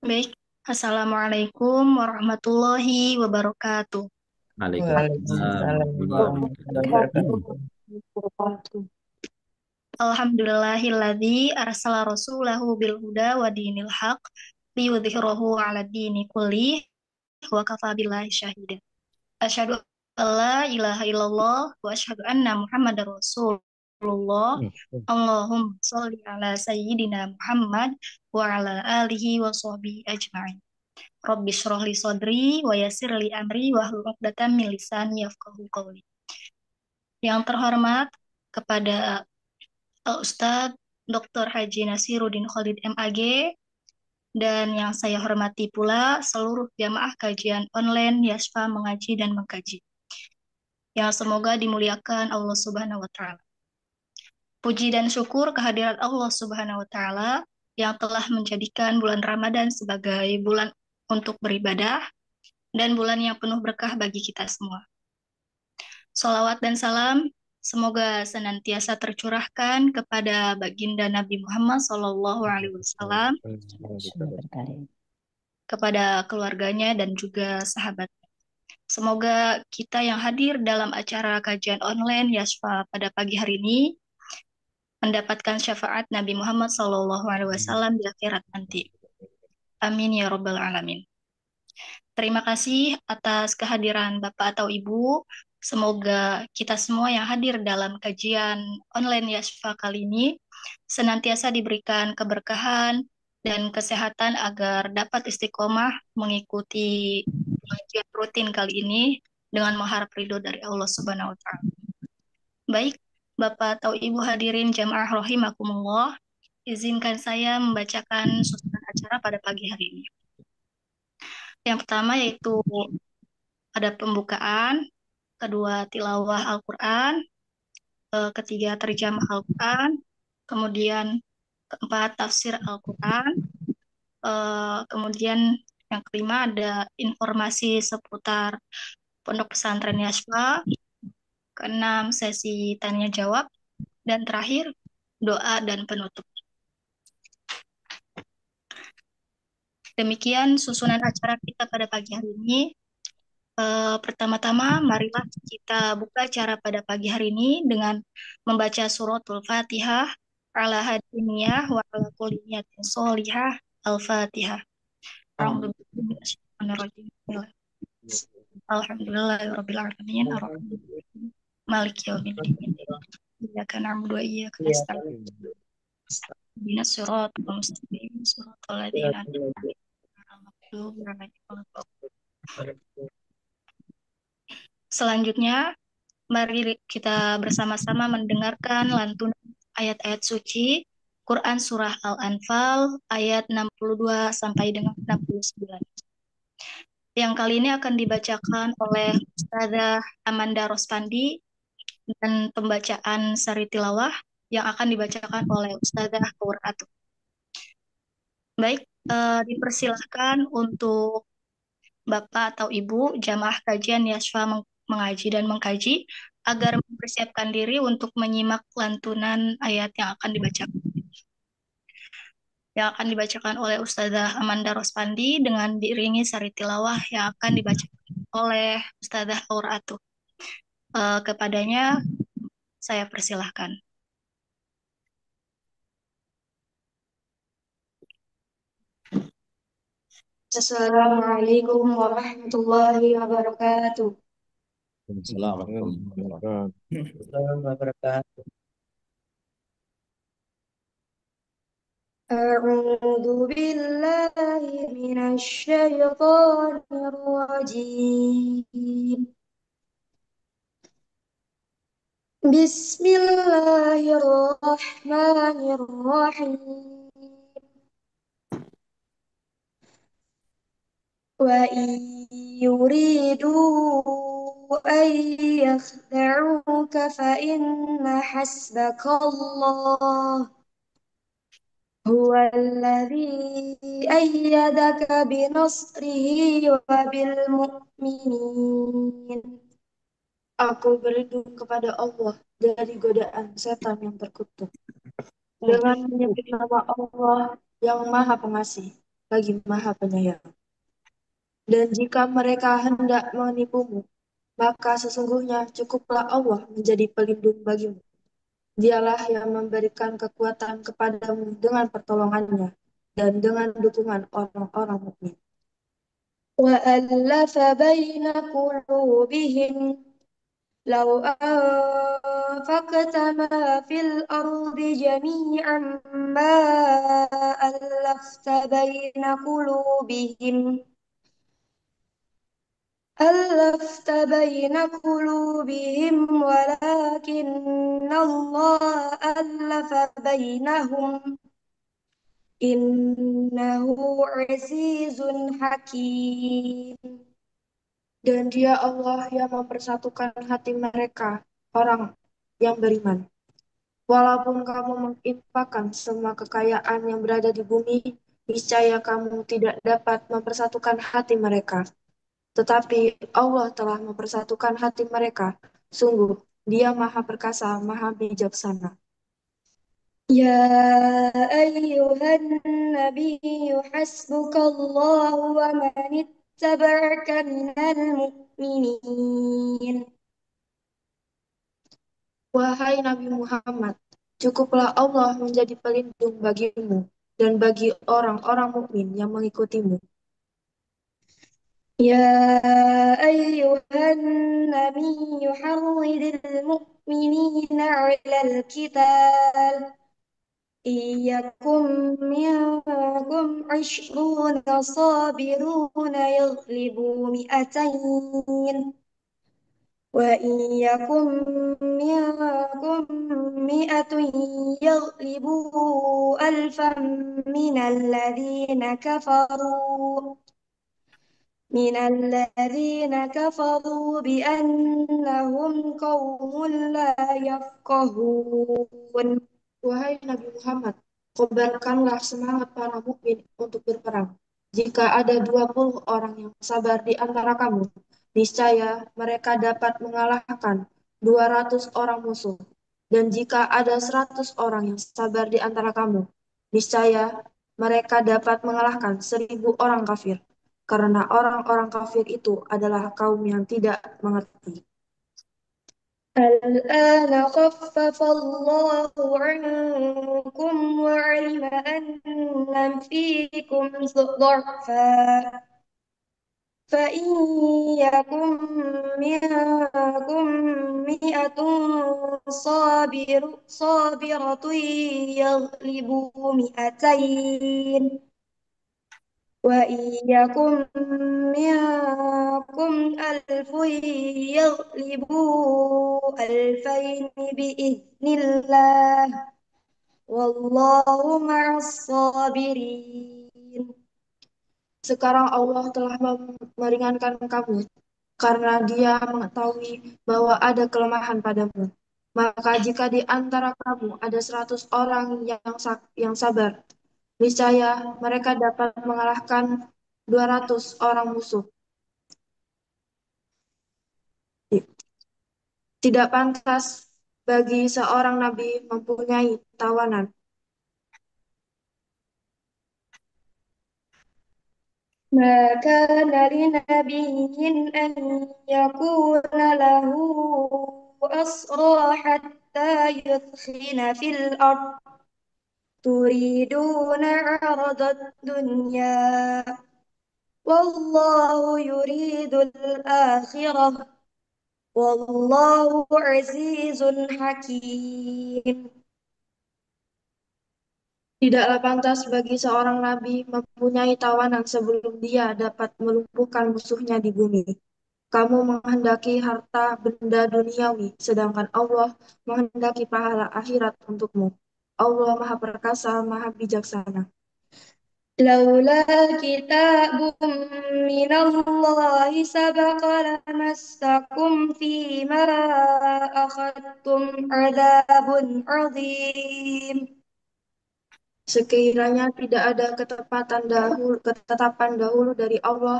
Baik, Assalamualaikum warahmatullahi wabarakatuh. Waalaikumsalam Waalaikumsalam warahmatullahi warahmatullahi wabarakatuh. wabarakatuh. Alhamdulillahilladzi arsala rasulahu bil huda wa dinil haq liyudhhirahu 'ala dini kullih wa kafa billahi syahida. Asyhadu an la ilaha illallah wa asyhadu anna Muhammadar Rasulullah. Allahumma sholli ala sayyidina Muhammad wa ala alihi wa sahbihi ajma'in. Rabbi shrah li sadri wa yassir li amri wa hlul 'uqdatam min lisani yafqahu qawli. Yang terhormat kepada Ustadz Dr. Haji Nasiruddin Khalid MAG, dan yang saya hormati pula seluruh jamaah kajian online Yasfa Mengaji dan Mengkaji yang semoga dimuliakan Allah Subhanahu wa taala. Puji dan syukur kehadirat Allah Subhanahu wa taala yang telah menjadikan bulan Ramadan sebagai bulan untuk beribadah dan bulan yang penuh berkah bagi kita semua. Salawat dan salam semoga senantiasa tercurahkan kepada baginda Nabi Muhammad SAW, kepada keluarganya dan juga sahabat. Semoga kita yang hadir dalam acara kajian online Yasfa pada pagi hari ini mendapatkan syafaat Nabi Muhammad SAW di akhirat nanti. Amin ya robbal alamin. Terima kasih atas kehadiran Bapak atau Ibu. Semoga kita semua yang hadir dalam kajian online Yasfa kali ini senantiasa diberikan keberkahan dan kesehatan agar dapat istiqomah mengikuti kajian rutin kali ini dengan mengharap ridho dari Allah Subhanahu wa taala. Baik, Bapak atau Ibu hadirin jamaah rahimakumullah, izinkan saya membacakan susunan acara pada pagi hari ini. Yang pertama yaitu ada pembukaan, kedua tilawah Al-Quran, ketiga terjemah Al-Quran, kemudian keempat tafsir Al-Quran, kemudian yang kelima ada informasi seputar Pondok Pesantren Yasfa, keenam sesi tanya jawab, dan terakhir doa dan penutup. Demikian susunan acara kita pada pagi hari ini. Pertama-tama, marilah kita buka acara pada pagi hari ini dengan membaca suratul Fatihah, ala hadiniyah wa ala kulli niyatin sholihah, al-Fatihah. Alhamdulillahirabbil alamin, arrahmanirrahim, maliki yaumiddin. Iyyaka na'budu wa iyyaka nasta'in. Ihdinas siratal mustaqim, siratal ladzina an'amta 'alaihim ghairil maghdubi 'alaihim. Selanjutnya, mari kita bersama-sama mendengarkan lantunan ayat-ayat suci Quran Surah Al-Anfal ayat 62 sampai dengan 69. Yang kali ini akan dibacakan oleh Ustazah Amanda Rospandi dan pembacaan sari tilawah yang akan dibacakan oleh Ustazah Qur'atu. Baik, dipersilahkan untuk Bapak atau Ibu jamaah kajian Yasfa Mengaji dan Mengkaji agar mempersiapkan diri untuk menyimak lantunan ayat yang akan dibacakan oleh Ustazah Amanda Rospandi dengan diiringi sari tilawah yang akan dibacakan oleh Ustazah Auratu. Kepadanya saya persilahkan. Assalamualaikum warahmatullahi wabarakatuh. Waalaikumsalam warahmatullahi wabarakatuh. أعوذ بالله من الشيطان الرجيم. بسم الله الرحمن الرحيم. وإن يريدوا أن يخدعوك فإن حسبك الله هو الذي أيدك بنصره وبالمؤمنين. Aku berlindung kepada Allah dari godaan setan yang terkutuk. Dengan menyebut nama Allah yang Maha Pengasih, lagi Maha Penyayang. Dan jika mereka hendak menipumu, maka sesungguhnya cukuplah Allah menjadi pelindung bagimu. Dialah yang memberikan kekuatan kepadamu dengan pertolongannya dan dengan dukungan orang-orang mukmin. وَأَلَّفَ بَيْنَ قُلُوبِهِمْ لو أنفقت ما في الأرض جميعا ما ألفت بين قلوبهم ولكن الله ألف بينهم إنه عزيز حكيم. Dan dia Allah yang mempersatukan hati mereka, orang yang beriman. Walaupun kamu menginfakkan semua kekayaan yang berada di bumi, niscaya kamu tidak dapat mempersatukan hati mereka. Tetapi Allah telah mempersatukan hati mereka. Sungguh, Dia Maha Perkasa, Maha Bijaksana. يا أيها النبي حسبك الله ومن اتبعك من المؤمنين. Wahai Nabi Muhammad, cukuplah Allah menjadi pelindung bagimu dan bagi orang-orang mukmin yang mengikutimu. يا أيها النبي حرض المؤمنين على القتال إن يكن منكم 20 صابرون يغلبوا 200 وإن يكن منكم 100 يغلبوا 1000 من الذين كفروا من الذين كفروا بأنهم قوم لا يفقهون. Wahai Nabi Muhammad, kobarkanlah semangat para mukmin untuk berperang. Jika ada 20 orang yang sabar di antara kamu, niscaya mereka dapat mengalahkan 200 orang musuh. Dan jika ada 100 orang yang sabar di antara kamu, niscaya mereka dapat mengalahkan 1000 orang kafir. Karena orang-orang kafir itu adalah kaum yang tidak mengerti. الآن خفف الله عنكم وعلم أن فيكم ضعفا فإن يكن منكم 100 صابرة يغلبوا 200 وإن يكن منكم 1000 يغلبوا 2000 بإذن الله والله مع الصابرين. Sekarang Allah telah meringankan kamu karena Dia mengetahui bahwa ada kelemahan padamu. Maka jika di antara kamu ada 100 orang yang sabar, niscaya mereka dapat mengalahkan 200 orang musuh. Tidak pantas bagi seorang nabi mempunyai tawanan. ما كان لنبي أن يكون له أسرى حتى يثخن في الأرض تريدون عرض الدنيا والله يريد الآخرة والله عزيز حكيم. Tidaklah pantas bagi seorang nabi mempunyai tawanan sebelum dia dapat melumpuhkan musuhnya di bumi. Kamu menghendaki harta benda duniawi, sedangkan Allah menghendaki pahala akhirat untukmu. Allah Maha Perkasa, Maha Bijaksana. لولا كتاب من الله سبق لمسكم فيما أخذتم عذاب عظيم. Sekiranya tidak ada ketetapan dahulu dari Allah,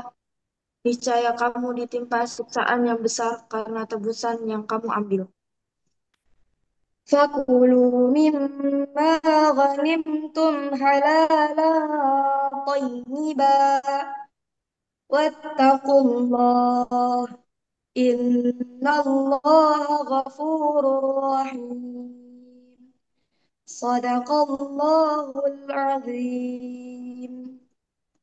niscaya kamu ditimpa siksaan yang besar karena tebusan yang kamu ambil. فكلوا مما غنمتم حلالا طيبا واتقوا الله إن الله غفور رحيم صدق الله العظيم.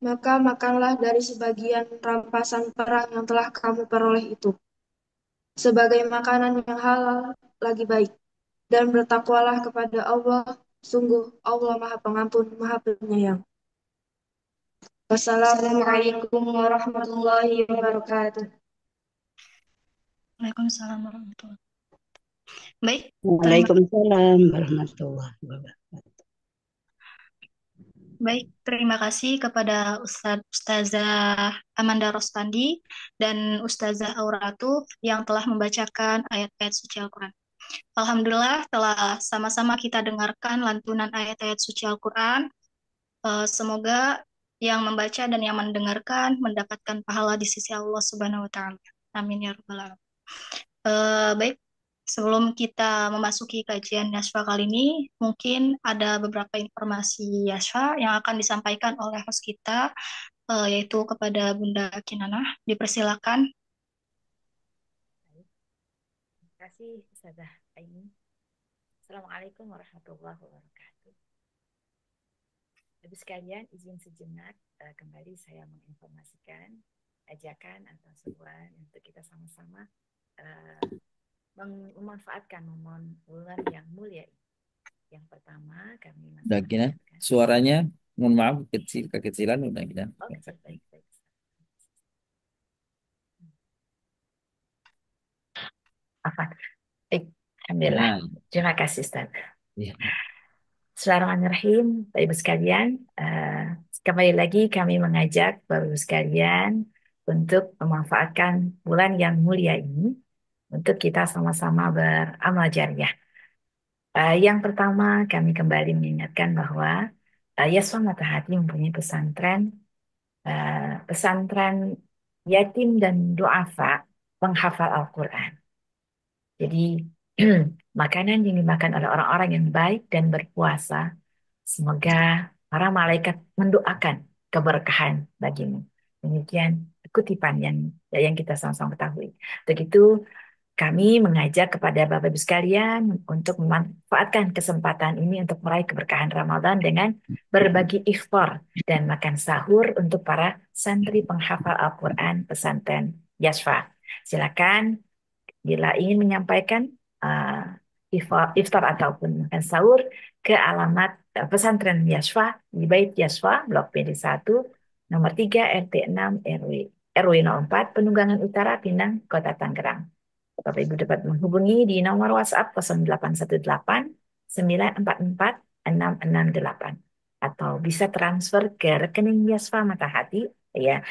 Maka makanlah dari sebagian rampasan perang yang telah kamu peroleh itu, sebagai makanan yang halal lagi baik, dan bertakwalah kepada Allah, sungguh Allah Maha Pengampun, Maha Penyayang. Wassalamualaikum warahmatullahi wabarakatuh. Waalaikumsalam warahmatullahi wabarakatuh. Baik, Waalaikumsalam warahmatullahi wabarakatuh. terima kasih kepada Ustazah Amanda Rostandi dan Ustazah Auratu yang telah membacakan ayat-ayat suci Al-Quran. Alhamdulillah telah sama-sama kita dengarkan lantunan ayat-ayat suci Al-Quran. Semoga yang membaca dan yang mendengarkan mendapatkan pahala di sisi Allah Subhanahu wa Ta'ala. Amin ya Rabbal Alamin. Baik, sebelum kita memasuki kajian Yasfa kali ini, mungkin ada beberapa informasi Yasfa yang akan disampaikan oleh host kita, yaitu kepada Bunda Kinanah. Dipersilakan. Terima kasih Ustazah Aini. Assalamualaikum warahmatullahi wabarakatuh. Ibu sekalian, izin sejenak kembali saya menginformasikan ajakan atau seruan untuk kita sama-sama memanfaatkan momen bulan yang mulia ini. Yang pertama kami Udah Gina, suaranya mohon maaf kekecilan udah Gina. baik. Apa? Alhamdulillah. Terima kasih Ustaz. Ya. Bismillahirrahmanirrahim. Bapak Ibu sekalian, kembali lagi kami mengajak Bapak Ibu sekalian untuk memanfaatkan bulan yang mulia ini untuk kita sama-sama beramal jariah. Yang pertama, kami kembali mengingatkan bahwa Yaswa Mata Hati mempunyai pesantren yatim dan duafa penghafal Al-Quran. Jadi makanan yang dimakan oleh orang-orang yang baik dan berpuasa, semoga para malaikat mendoakan keberkahan bagimu. Demikian kutipan yang kita sama-sama ketahui. Begitu kami mengajak kepada Bapak Ibu sekalian untuk memanfaatkan kesempatan ini untuk meraih keberkahan Ramadan dengan berbagi iftar dan makan sahur untuk para santri penghafal Al-Quran pesantren Yasfa. Silakan bila ingin menyampaikan iftar ataupun makan sahur ke alamat pesantren Yasfa di Bait Yasfa, Blok PD1, nomor 3 RT 6 RW 04, Penunggangan Utara, Pinang, Kota Tangerang. Bapak Ibu dapat menghubungi di nomor WhatsApp 0818 944 668 atau bisa transfer ke rekening Yasfa Mata Hati ya,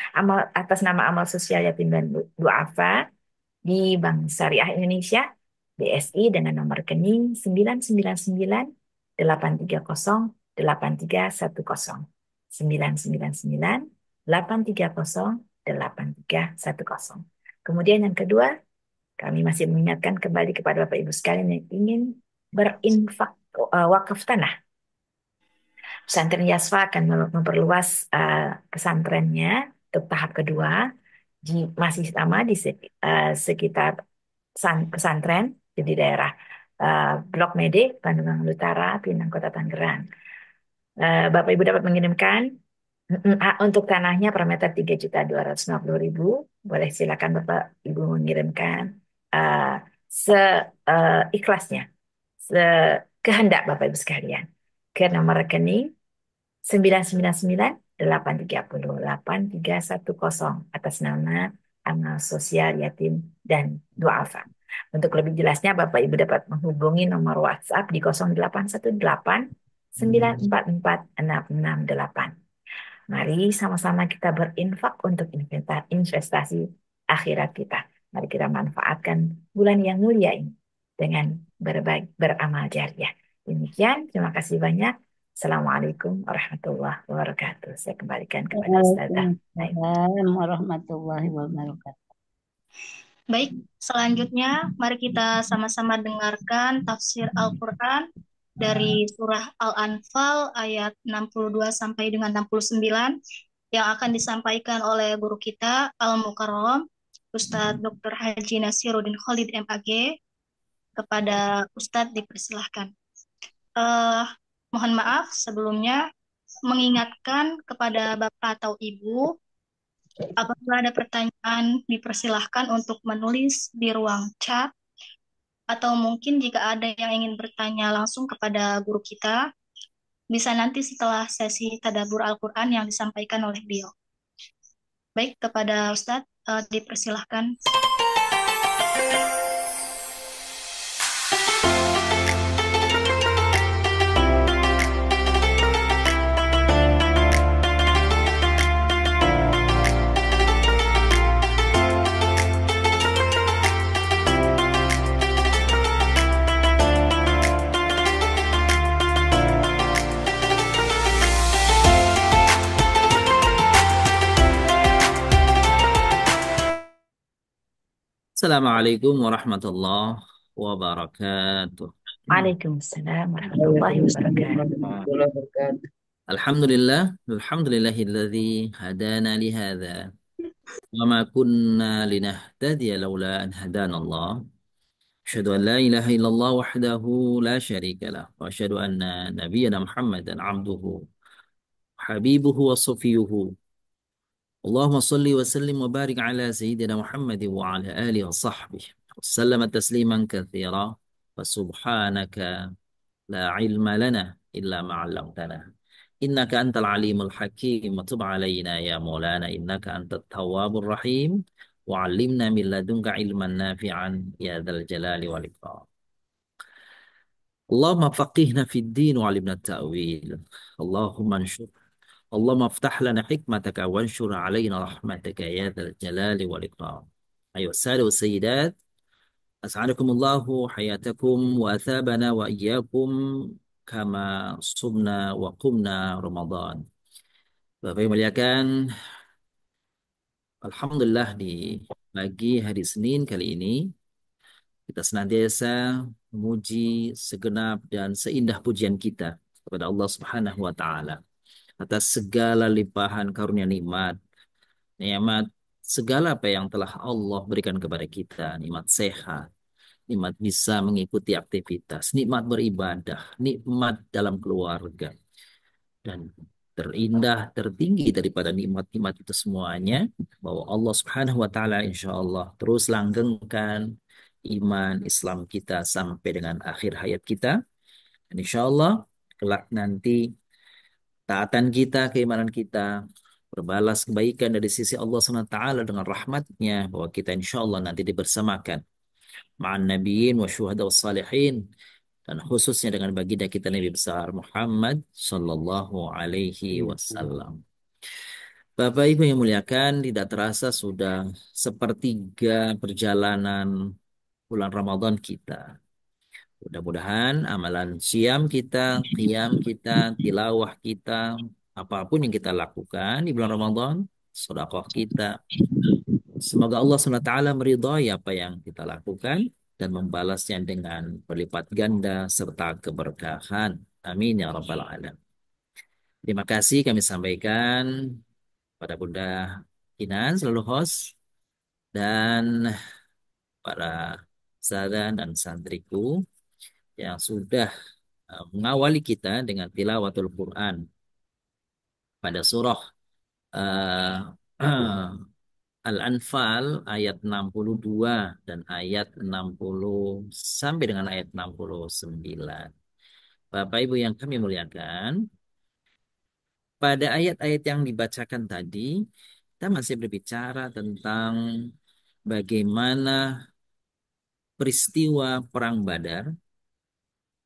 atas nama amal sosial yatim dan duafa di Bank Syariah Indonesia BSI dengan nomor rekening 999 830 8310 999 830 8310. Kemudian yang kedua, kami masih mengingatkan kembali kepada Bapak Ibu sekalian yang ingin berinfak wakaf tanah. Pesantren Yasfa akan memperluas pesantrennya untuk tahap kedua, masih sama di sekitar pesantren di daerah Blok Mede, Bandung Utara, Pinang, Kota Tangerang. Bapak Ibu dapat mengirimkan untuk tanahnya per meter 3.250.000. Boleh silakan Bapak Ibu mengirimkan seikhlasnya, sekehendak Bapak Ibu sekalian ke nomor rekening 999 830 8310 atas nama Amal Sosial Yatim dan Duafa. Untuk lebih jelasnya Bapak Ibu dapat menghubungi nomor WhatsApp di 0818 944 668. Mari sama-sama kita berinfak untuk investasi akhirat kita. Mari kita manfaatkan bulan yang mulia ini dengan beramal jariah. Demikian, terima kasih banyak. Assalamualaikum warahmatullahi wabarakatuh. Saya kembalikan kepada Ustazah. Waalaikumsalam warahmatullahi wabarakatuh. Baik, selanjutnya mari kita sama-sama dengarkan tafsir Al-Quran dari surah Al-Anfal ayat 62 sampai dengan 69 yang akan disampaikan oleh guru kita Al-Mukarram Ustadz Dr. Haji Nasiruddin Khalid MAG. Kepada Ustadz dipersilahkan. Eh, Mohon maaf sebelumnya mengingatkan kepada Bapak atau Ibu, apabila ada pertanyaan dipersilahkan untuk menulis di ruang chat, atau mungkin jika ada yang ingin bertanya langsung kepada guru kita, bisa nanti setelah sesi tadabbur Al-Quran yang disampaikan oleh beliau. Baik, kepada Ustadz dipersilahkan. Assalamualaikum warahmatullahi wabarakatuh. Waalaikumsalam warahmatullahi wabarakatuh. Alhamdulillah, alhamdulillahilladzi hadana lihada wa ma kunna linahtadiya laula an hadana Allah. Asyhadu an la ilaha illallah wahdahu la syarika lah wa asyhadu anna nabiyyana Muhammadan abduhu habibuhu wa safiyuhu. Allahumma salli wa sallim wa barik ala sayyidina Muhammad wa ala alihi wa sahbihi wa sallama tasliman katsira wa subhanaka la ilma lana illa ma 'allamtana innaka antal alimul hakim wa tub alaina ya maulana innaka antat tawwabur rahim wa 'allimna min ladunka ilman nafi'an ya dzal jalali wal ikram. Allahumma faqihna fid din wa 'allimna at-ta'wil. Allahumma anshur اللهم افتح لنا حكمتك وانشر علينا رحمتك يا ذا الجلال والإكرام. أيها السادة والسيدات، أسعدكم الله حياتكم وأثابنا وإياكم كما صمنا وقمنا رمضان. Bapak yang muliakan, Alhamdulillah di pagi hari Senin kali ini kita senantiasa memuji segenap dan seindah pujian kita kepada Allah Subhanahu wa taala atas segala limpahan karunia nikmat, nikmat segala apa yang telah Allah berikan kepada kita, nikmat sehat, nikmat bisa mengikuti aktivitas, nikmat beribadah, nikmat dalam keluarga, dan terindah, tertinggi daripada nikmat-nikmat itu semuanya, bahwa Allah Subhanahu wa taala insya Allah terus langgengkan iman Islam kita sampai dengan akhir hayat kita. Dan insya Allah kelak nanti taatan kita, keimanan kita berbalas kebaikan dari sisi Allah SWT dengan rahmatnya, bahwa kita insya Allah nanti dibersamakan ma'an nabiyyin wa syuhada wa salihin, dan khususnya dengan baginda kita Nabi besar Muhammad Sallallahu Alaihi Wasallam. Bapak Ibu yang muliakan, tidak terasa sudah sepertiga perjalanan bulan Ramadan kita. Mudah-mudahan amalan siam kita, qiyam kita, tilawah kita, apapun yang kita lakukan di bulan Ramadan, sedekah kita, semoga Allah SWT meridhai apa yang kita lakukan dan membalasnya dengan berlipat ganda serta keberkahan. Amin ya rabbal alamin. Terima kasih kami sampaikan pada Bunda Kinan selalu host, dan para saudara dan santriku yang sudah mengawali kita dengan tilawatul Quran pada surah uh, Al-Anfal ayat 62 dan ayat 60 sampai dengan ayat 69. Bapak Ibu yang kami muliakan, pada ayat-ayat yang dibacakan tadi, kita masih berbicara tentang bagaimana peristiwa Perang Badar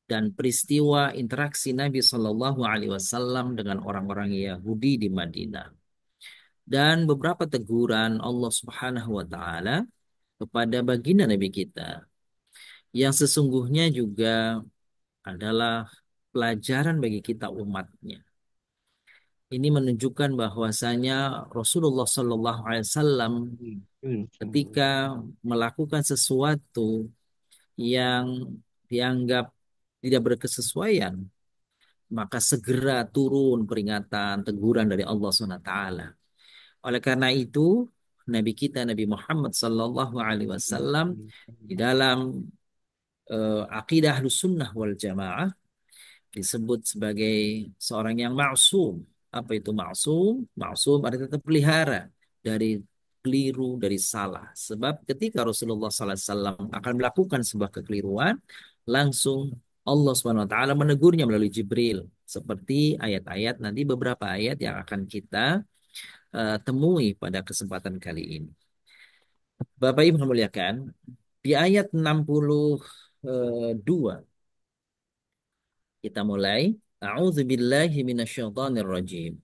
dan peristiwa interaksi Nabi Shallallahu Alaihi Wasallam dengan orang-orang Yahudi di Madinah, dan beberapa teguran Allah Subhanahu Wa Taala kepada baginda Nabi kita yang sesungguhnya juga adalah pelajaran bagi kita umatnya. Ini menunjukkan bahwasanya Rasulullah Shallallahu Alaihi Wasallam ketika melakukan sesuatu yang dianggap tidak berkesesuaian, maka segera turun peringatan, teguran dari Allah SWT. Oleh karena itu, Nabi kita Nabi Muhammad Sallallahu Alaihi Wasallam di dalam akidah Ahlus Sunnah wal Jamaah disebut sebagai seorang yang maksum. Apa itu maksum? Maksum artinya terpelihara dari keliru, dari salah. Sebab ketika Rasulullah SAW akan melakukan sebuah kekeliruan, langsung Allah SWT menegurnya melalui Jibril. Seperti ayat-ayat nanti beberapa ayat yang akan kita temui pada kesempatan kali ini. Bapak Ibu memuliakan, di ayat 62 kita mulai. A'udzubillahi minasyaitonir rajim.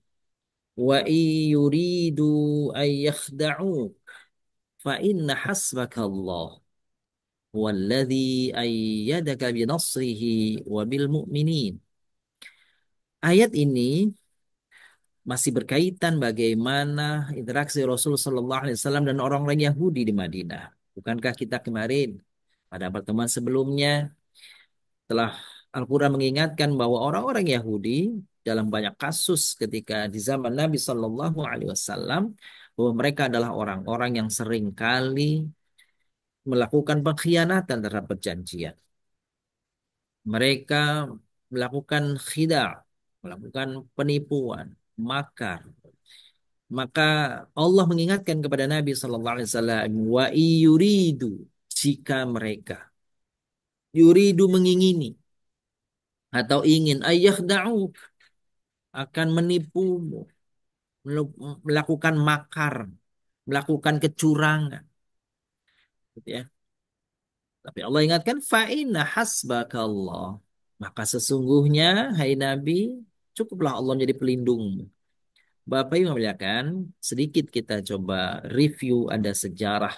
Wa yuridu ay yakhda'uk fa inna hasbakallah walladzi ayyadaka binasrihi wa bil mu'minin. Ayat ini masih berkaitan bagaimana interaksi Rasulullah SAW dan orang-orang Yahudi di Madinah. Bukankah kita kemarin pada pertemuan sebelumnya telah Al-Quran mengingatkan bahwa orang-orang Yahudi dalam banyak kasus ketika di zaman Nabi Shallallahu Alaihi Wasallam bahwa mereka adalah orang-orang yang sering kali melakukan pengkhianatan terhadap perjanjian. Mereka melakukan khida', melakukan penipuan, makar. Maka Allah mengingatkan kepada Nabi Shallallahu Alaihi Wasallam, wa yuridu, jika mereka yuridu mengingini atau ingin ayah da'u akan menipumu, melakukan makar, melakukan kecurangan, gitu ya. Tapi Allah ingatkan fa'inna hasbakallah, maka sesungguhnya hai Nabi cukuplah Allah menjadi pelindungmu. Bapak Ibu memuliakan, sedikit kita coba review ada sejarah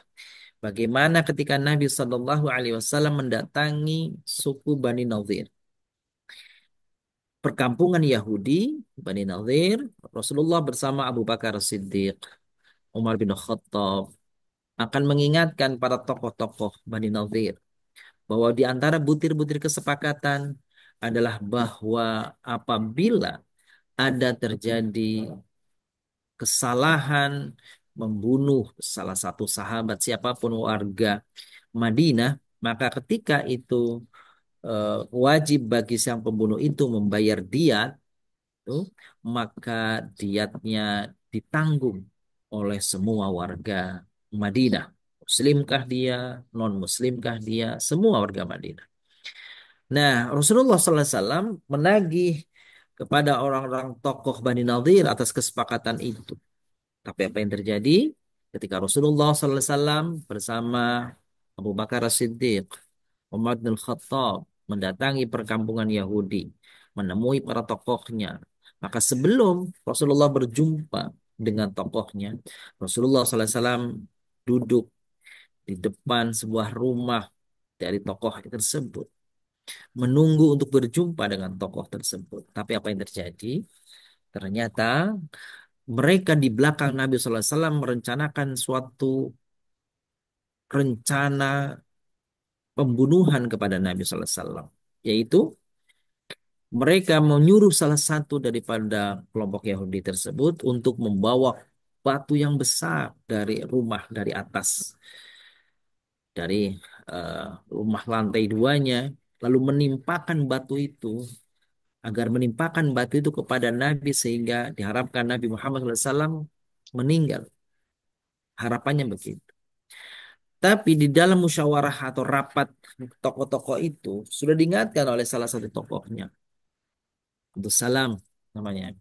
bagaimana ketika Nabi Shallallahu Alaihi Wasallam mendatangi suku Bani Nadir, perkampungan Yahudi Bani Nadir. Rasulullah bersama Abu Bakar Siddiq, Umar bin Khattab akan mengingatkan para tokoh-tokoh Bani Nadir bahwa di antara butir-butir kesepakatan adalah bahwa apabila ada terjadi kesalahan membunuh salah satu sahabat siapapun warga Madinah, maka ketika itu wajib bagi sang pembunuh itu membayar diat, itu, maka diatnya ditanggung oleh semua warga Madinah. Muslimkah dia, non-muslimkah dia, semua warga Madinah. Nah, Rasulullah SAW menagih kepada orang-orang tokoh Bani Nadir atas kesepakatan itu. Tapi apa yang terjadi ketika Rasulullah SAW bersama Abu Bakar As-Siddiq, Umar bin Khattab mendatangi perkampungan Yahudi, menemui para tokohnya. Maka sebelum Rasulullah berjumpa dengan tokohnya, Rasulullah SAW duduk di depan sebuah rumah dari tokoh tersebut, menunggu untuk berjumpa dengan tokoh tersebut. Tapi apa yang terjadi? Ternyata mereka di belakang Nabi SAW merencanakan suatu rencana pembunuhan kepada Nabi SAW. Yaitu mereka menyuruh salah satu daripada kelompok Yahudi tersebut untuk membawa batu yang besar dari rumah dari atas, dari eh, rumah lantai duanya, lalu menimpakan batu itu, agar menimpakan batu itu kepada Nabi sehingga diharapkan Nabi Muhammad SAW meninggal. Harapannya begitu. Tapi di dalam musyawarah atau rapat tokoh-tokoh itu sudah diingatkan oleh salah satu tokohnya, Abdul Salam namanya,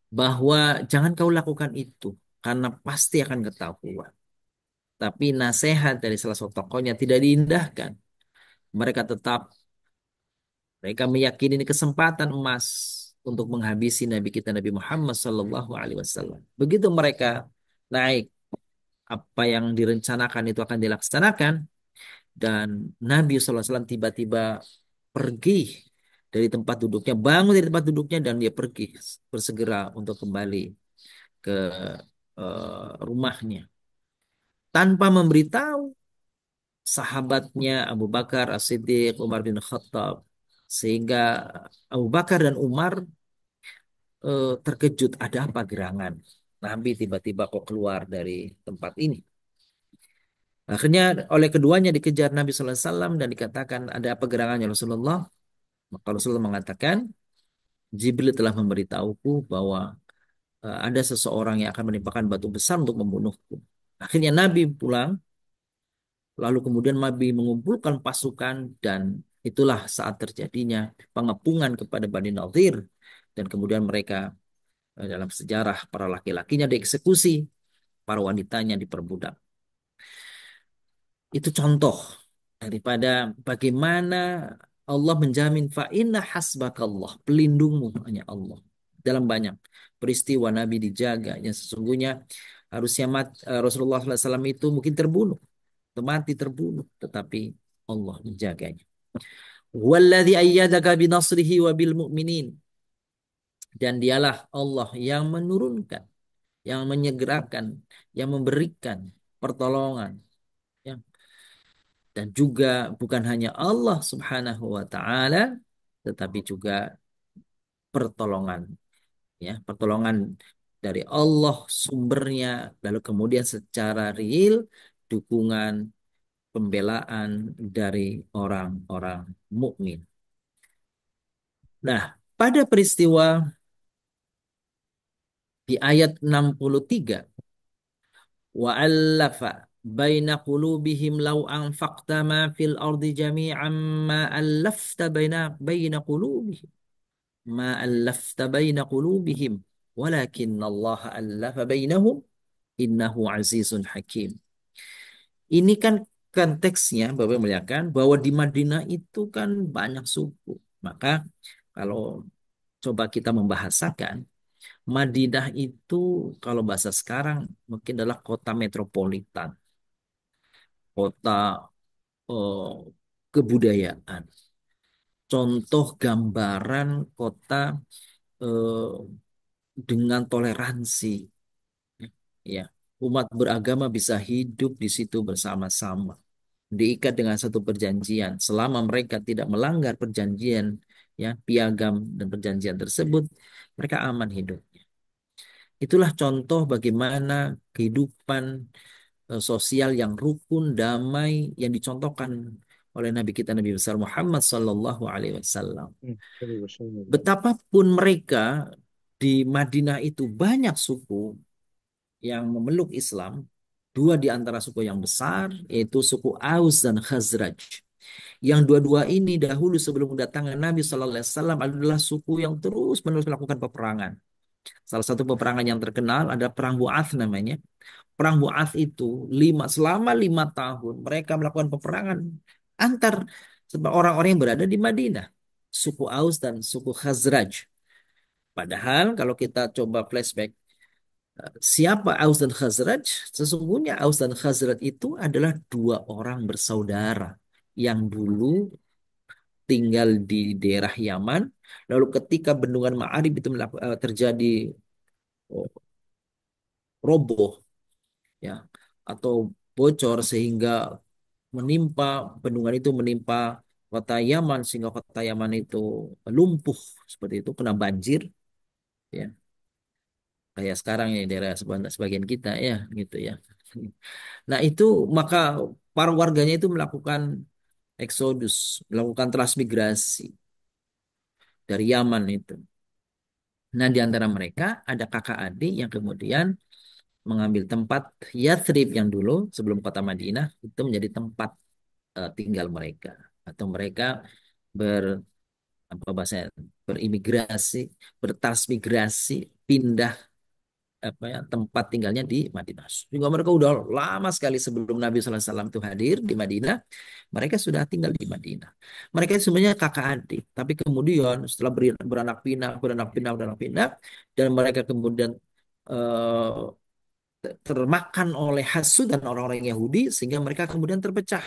bahwa jangan kau lakukan itu karena pasti akan ketahuan. Tapi nasihat dari salah satu tokohnya tidak diindahkan. Mereka tetap mereka meyakini ini kesempatan emas untuk menghabisi Nabi kita Nabi Muhammad Sallallahu Alaihi Wasallam. Begitu mereka naik, apa yang direncanakan itu akan dilaksanakan, dan Nabi SAW tiba-tiba pergi dari tempat duduknya, bangun dari tempat duduknya dan dia pergi bersegera untuk kembali ke rumahnya. tanpa memberitahu sahabatnya Abu Bakar As-Siddiq, Umar bin Khattab, sehingga Abu Bakar dan Umar terkejut, ada apa gerangan Nabi tiba-tiba kok keluar dari tempat ini. Akhirnya oleh keduanya dikejar Nabi Sallallahu Alaihi Wasallam dan dikatakan, ada apa gerangannya Rasulullah? Maka Rasulullah mengatakan, Jibril telah memberitahuku bahwa ada seseorang yang akan menimpakan batu besar untuk membunuhku. Akhirnya Nabi pulang, lalu kemudian Nabi mengumpulkan pasukan dan itulah saat terjadinya pengepungan kepada Bani Nadir, dan kemudian mereka dalam sejarah para laki-lakinya dieksekusi, para wanitanya diperbudak. Itu contoh daripada bagaimana Allah menjamin fa inna hasbakallah, pelindungmu hanya Allah. Dalam banyak peristiwa Nabi dijaga, yang sesungguhnya harusnya Rasulullah SAW itu mungkin terbunuh, mati terbunuh, tetapi Allah menjaganya. Walladzi ayyadaka binasrihi wa bil mu'minin, dan dialah Allah yang menurunkan, yang menyegerakan, yang memberikan pertolongan, ya. Dan juga bukan hanya Allah Subhanahu wa taala, tetapi juga pertolongan, ya, pertolongan dari Allah sumbernya, lalu kemudian secara real dukungan, pembelaan dari orang-orang mukmin. Nah, pada peristiwa di ayat 63, wa'allafa baina qulubihim law anfaqta ma fil ardi jami'an ma allafta baina qulubihim ma allafta baina qulubihim walakin Allah allafa bainahum innahu azizun hakim. Ini kan konteksnya Bapak melihatkan bahwa di Madinah itu kan banyak suku. Maka kalau coba kita membahasakan, Madinah itu kalau bahasa sekarang mungkin adalah kota metropolitan, kota eh, kebudayaan. Contoh gambaran kota eh, dengan toleransi, ya. Umat beragama bisa hidup di situ bersama-sama, diikat dengan satu perjanjian. Selama mereka tidak melanggar perjanjian, ya, piagam dan perjanjian tersebut, mereka aman hidup. Itulah contoh bagaimana kehidupan sosial yang rukun, damai yang dicontohkan oleh Nabi kita Nabi besar Muhammad Sallallahu Alaihi Wasallam. Betapapun mereka di Madinah itu banyak suku yang memeluk Islam, dua di antara suku yang besar yaitu suku Aus dan Khazraj. Yang dua-dua ini dahulu sebelum kedatangan Nabi Sallallahu Alaihi Wasallam adalah suku yang terus-menerus melakukan peperangan. Salah satu peperangan yang terkenal ada Perang Bu'ath namanya. Perang Bu'ath itu selama 5 tahun mereka melakukan peperangan antar orang-orang yang berada di Madinah, suku Aus dan suku Khazraj. Padahal kalau kita coba flashback, siapa Aus dan Khazraj? Sesungguhnya Aus dan Khazraj itu adalah dua orang bersaudara yang dulu tinggal di daerah Yaman. Lalu ketika bendungan Ma'arib itu terjadi oh, roboh, ya, atau bocor sehingga menimpa bendungan itu menimpa kota Yaman, sehingga kota Yaman itu lumpuh seperti itu, kena banjir, ya, kayak sekarang ya daerah sebagian kita ya gitu ya. Nah itu maka para warganya itu melakukan eksodus, melakukan transmigrasi dari Yaman itu. Nah di antara mereka ada kakak adik yang kemudian mengambil tempat Yathrib yang dulu sebelum kota Madinah itu menjadi tempat tinggal mereka, atau mereka ber apa bahasanya, berimigrasi, bertransmigrasi, pindah apa ya tempat tinggalnya di Madinah. Juga mereka udah lama sekali sebelum Nabi SAW itu hadir di Madinah, mereka sudah tinggal di Madinah. Mereka sebenarnya kakak adik, tapi kemudian setelah beranak pindah, dan mereka kemudian eh, termakan oleh hasud dan orang-orang Yahudi sehingga mereka kemudian terpecah.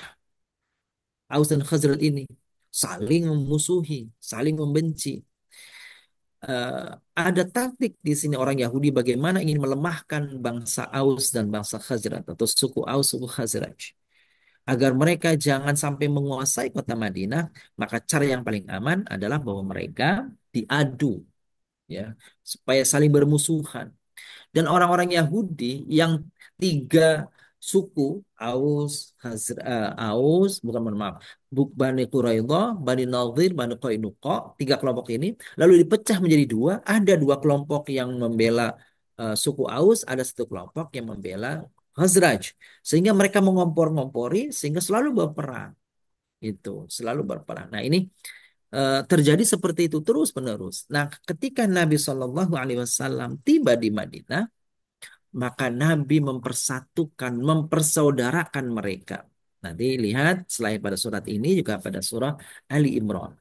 Aus dan Khazraj ini saling memusuhi, saling membenci. eh, ada taktik di sini orang Yahudi bagaimana ingin melemahkan bangsa Aus dan bangsa Khazraj atau suku Aus, suku Khazraj. Agar mereka jangan sampai menguasai kota Madinah, maka cara yang paling aman adalah bahwa mereka diadu, ya, supaya saling bermusuhan. Dan orang-orang Yahudi yang tiga suku, Aus, bukan, mohon maaf, Bani Quraidah, Bani Nadir, Bani Qainuqa, tiga kelompok ini lalu dipecah menjadi dua. Ada dua kelompok yang membela suku Aus, ada satu kelompok yang membela Khazraj. Sehingga mereka mengompor-ngompori sehingga selalu berperang. Itu selalu berperang. Nah, ini terjadi seperti itu terus menerus. Nah, ketika Nabi Shallallahu Alaihi Wasallam tiba di Madinah, maka Nabi mempersatukan, mempersaudarakan mereka. Nanti lihat selain pada surat ini juga pada surah Ali Imran,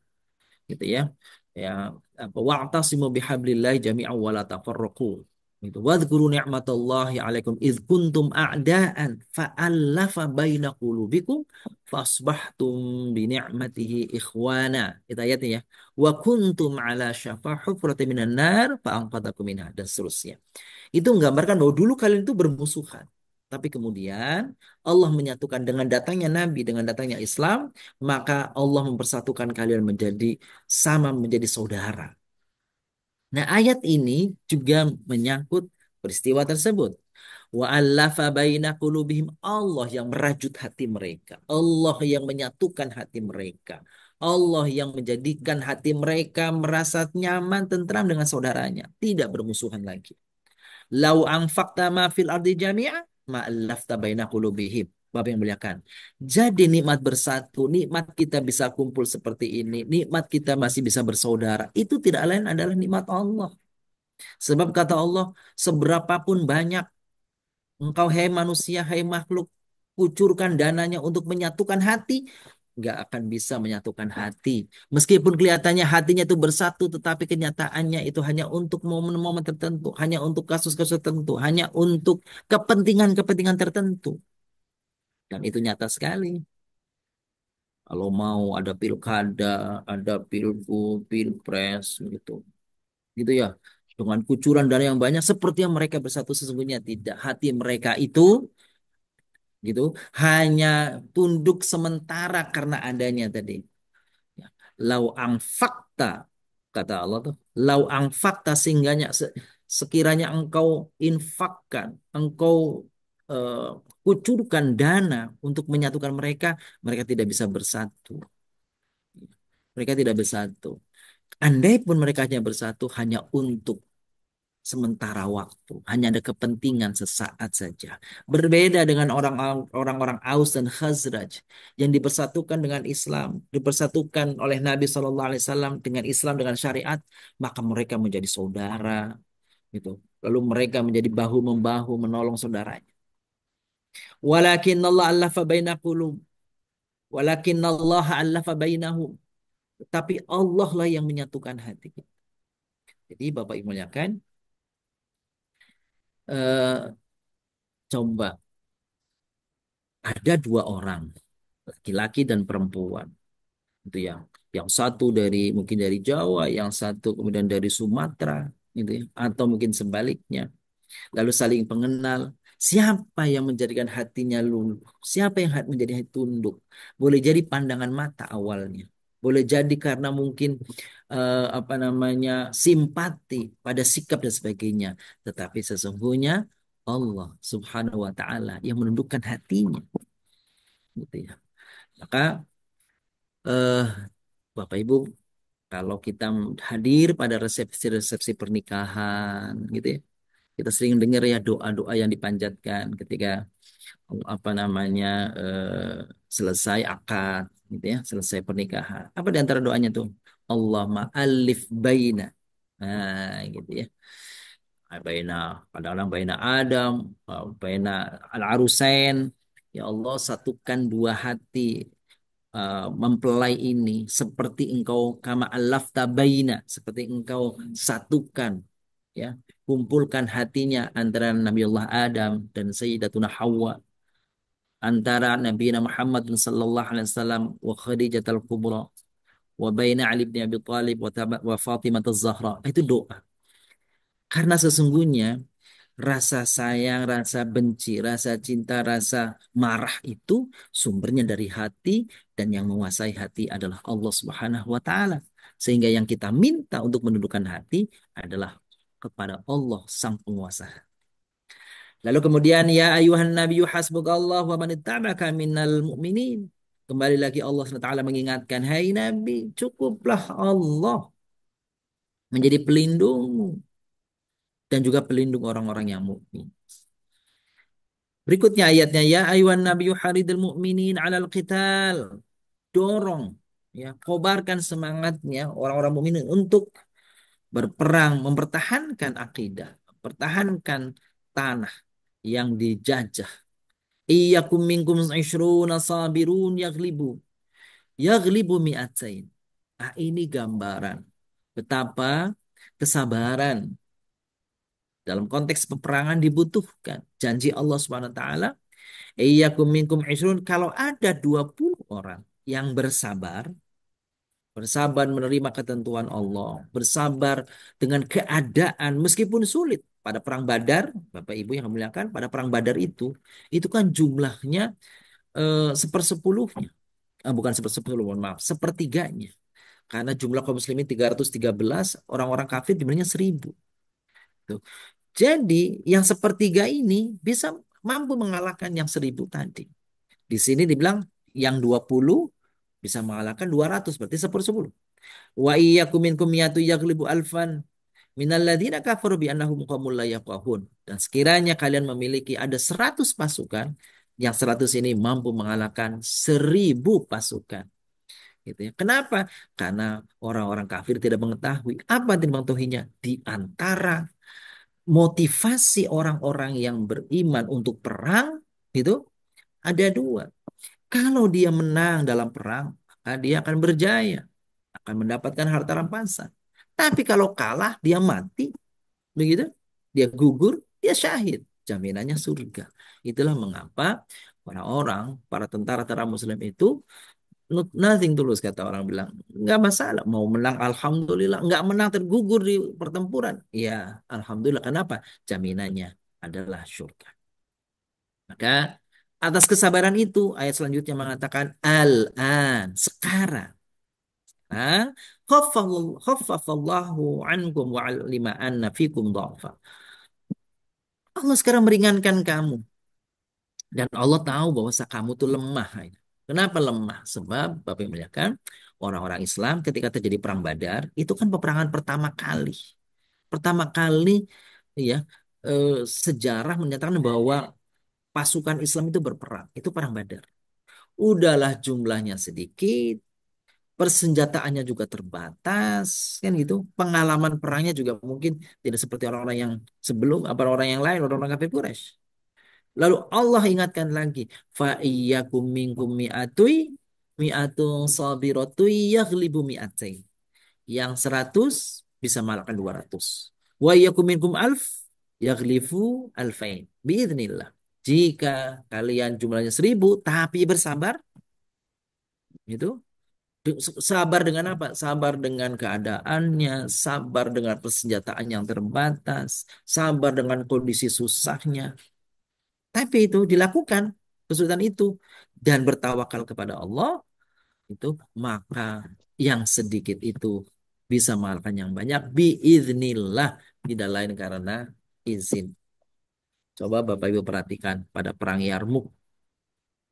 gitu ya. Ya, apa wa'tasimu bihablillahi jami'an wa la tafarraqu. Itu wadhkuru ni'matallahi 'alaikum id kuntum a'daan fa'alafa baina qulubikum fasbahtum bi ni'matihi ikhwana. Itu ayatnya ya. Wa kuntum 'ala syafa hufratin minan nar fa'anqadhakum minha dan seterusnya. Itu menggambarkan bahwa dulu kalian itu bermusuhan. Tapi kemudian Allah menyatukan dengan datangnya Nabi, dengan datangnya Islam, maka Allah mempersatukan kalian menjadi sama, menjadi saudara. Nah, ayat ini juga menyangkut peristiwa tersebut. Wa allafa baina qulubihim, Allah yang merajut hati mereka. Allah yang menyatukan hati mereka. Allah yang menjadikan hati mereka merasa nyaman, tentram dengan saudaranya. Tidak bermusuhan lagi. Lau anfaqta ma fil ardi jami'a ma allafta baina qulubihim. Bapak yang muliakan. Jadi nikmat bersatu, nikmat kita bisa kumpul seperti ini, nikmat kita masih bisa bersaudara. Itu tidak lain adalah nikmat Allah. Sebab kata Allah, seberapapun banyak engkau hai manusia, hai makhluk, kucurkan dananya untuk menyatukan hati, nggak akan bisa menyatukan hati. Meskipun kelihatannya hatinya itu bersatu, tetapi kenyataannya itu hanya untuk momen-momen tertentu, hanya untuk kasus-kasus tertentu, hanya untuk kepentingan-kepentingan tertentu. Dan itu nyata sekali. Kalau mau ada pilkada, ada pilgub, pilpres, gitu, gitu ya. Dengan kucuran dana yang banyak, seperti yang mereka bersatu sesungguhnya tidak. Hati mereka itu gitu hanya tunduk sementara karena adanya tadi. Ya. Lau angfakta, kata Allah tuh, lau angfakta sehingganya sekiranya engkau infakkan, engkau eh, kucurkan dana untuk menyatukan mereka, mereka tidak bisa bersatu. Mereka tidak bersatu. Andai pun mereka hanya bersatu hanya untuk sementara waktu, hanya ada kepentingan sesaat saja. Berbeda dengan orang-orang Aus dan Khazraj yang dipersatukan dengan Islam, dipersatukan oleh Nabi Shallallahu Alaihi Wasallam dengan Islam dengan syariat, maka mereka menjadi saudara, gitu. Lalu mereka menjadi bahu membahu menolong saudaranya. Walakin Allah allafa baina qulub, walakin Allah allafa bainahum. Tapi Allah lah yang menyatukan hati. Jadi Bapak Ibu muliakan, eh, coba ada dua orang, laki-laki dan perempuan, itu yang satu dari mungkin dari Jawa, yang satu kemudian dari Sumatera, gitu ya, atau mungkin sebaliknya, lalu saling pengenal. Siapa yang menjadikan hatinya luluh? Siapa yang menjadi hati tunduk? Boleh jadi pandangan mata awalnya, boleh jadi karena mungkin apa namanya simpati pada sikap dan sebagainya, tetapi sesungguhnya Allah Subhanahu Wa Taala yang menundukkan hatinya, gitu ya. Maka eh, Bapak Ibu, kalau kita hadir pada resepsi-resepsi pernikahan, gitu ya, kita sering dengar ya doa-doa yang dipanjatkan ketika apa namanya selesai akad, gitu ya, selesai pernikahan. Apa di antara doanya tuh? Allahumma alif baina. Nah, gitu ya. Baina, kadang-kadang baina Adam, baina al-arusain. Ya Allah, satukan dua hati mempelai ini seperti engkau kama alafta baina, seperti engkau satukan, ya, kumpulkan hatinya antara Nabiullah Adam dan Sayyidatuna Hawa, antara Nabi Muhammad sallallahu alaihi wasallam wa Khadijatul Kubra, wa baina Ali bin Abi Thalib wa Fatimah az-Zahra. Itu doa. Karena sesungguhnya rasa sayang, rasa benci, rasa cinta, rasa marah itu sumbernya dari hati dan yang menguasai hati adalah Allah Subhanahu wa taala. Sehingga yang kita minta untuk menundukkan hati adalah kepada Allah sang penguasa. Lalu kemudian ya ayuhan nabiyyu hasbukallah wa man ittaba'aka minal mu'minin. Kembali lagi Allah SWT mengingatkan, hai Nabi, cukuplah Allah menjadi pelindungmu dan juga pelindung orang-orang yang mukmin. Berikutnya ayatnya ya ayuhan nabiyyu haridil mu'minin 'alal qital. Dorong ya, kobarkan semangatnya orang-orang mukmin untuk berperang, mempertahankan akidah, mempertahankan tanah yang dijajah. Iyyakum minkum 'ishruna sabirun yaghlibu mi'atain. Ah, ini gambaran betapa kesabaran dalam konteks peperangan dibutuhkan. Janji Allah Subhanahu wa taala, iyyakum minkum 'ishrun, kalau ada 20 orang yang bersabar, bersabar menerima ketentuan Allah, bersabar dengan keadaan meskipun sulit. Pada perang Badar, Bapak Ibu yang memuliakan, pada perang Badar itu kan jumlahnya sepersepuluhnya. Bukan sepersepuluh, mohon maaf, sepertiganya. Karena jumlah kaum muslimin 313, orang-orang kafir jumlahnya 1000. Tuh. Jadi yang sepertiga ini bisa mampu mengalahkan yang 1000 tadi. Di sini dibilang yang 20 bisa mengalahkan 200, berarti sepersepuluh. Wa iyyakum minkum miyatu yaghlibu alfan minalladzina kafaru bi annahum qaumul la yafqahun. Dan sekiranya kalian memiliki ada 100 pasukan, yang 100 ini mampu mengalahkan 1000 pasukan. Gitu ya. Kenapa? Karena orang-orang kafir tidak mengetahui. Apa yang tidak mengetahuinya? Di antara motivasi orang-orang yang beriman untuk perang itu ada dua. Kalau dia menang dalam perang, maka dia akan berjaya, akan mendapatkan harta rampasan. Tapi kalau kalah, dia mati, begitu? Dia gugur, dia syahid. Jaminannya surga. Itulah mengapa orang-orang, para tentara-tentara Muslim itu nothing tulus, kata orang bilang, nggak masalah mau menang alhamdulillah, nggak menang tergugur di pertempuran ya alhamdulillah. Kenapa? Jaminannya adalah surga. Maka atas kesabaran itu ayat selanjutnya mengatakan al-an, sekarang khaffafallahu ankum wa alima anna fikum dha'fa. Allah sekarang meringankan kamu dan Allah tahu bahwa kamu tuh lemah. Kenapa lemah? Sebab Bapak yang muliakan, orang-orang Islam ketika terjadi perang Badar, itu kan peperangan pertama kali. Pertama kali ya, eh, sejarah menyatakan bahwa pasukan Islam itu berperang. Itu perang Badar. Udahlah jumlahnya sedikit, persenjataannya juga terbatas, kan gitu. Pengalaman perangnya juga mungkin tidak seperti orang-orang yang sebelum, apa orang yang lain, orang-orang kafir Quraisy. Lalu Allah ingatkan lagi, fa iyyakum minkum mi'atun sabiratun yaghlibu mi'atain. Yang 100 bisa mengalahkan 200. Wa iyyakum minkum alf yaghlifu alfain. Biidznillah. Jika kalian jumlahnya 1000 tapi bersabar, itu sabar dengan apa? Sabar dengan keadaannya, sabar dengan persenjataan yang terbatas, sabar dengan kondisi susahnya. Tapi itu dilakukan kesulitan itu dan bertawakal kepada Allah itu, maka yang sedikit itu bisa mengalahkan yang banyak biiznillah, tidak lain karena izin. Coba Bapak Ibu perhatikan pada perang Yarmuk,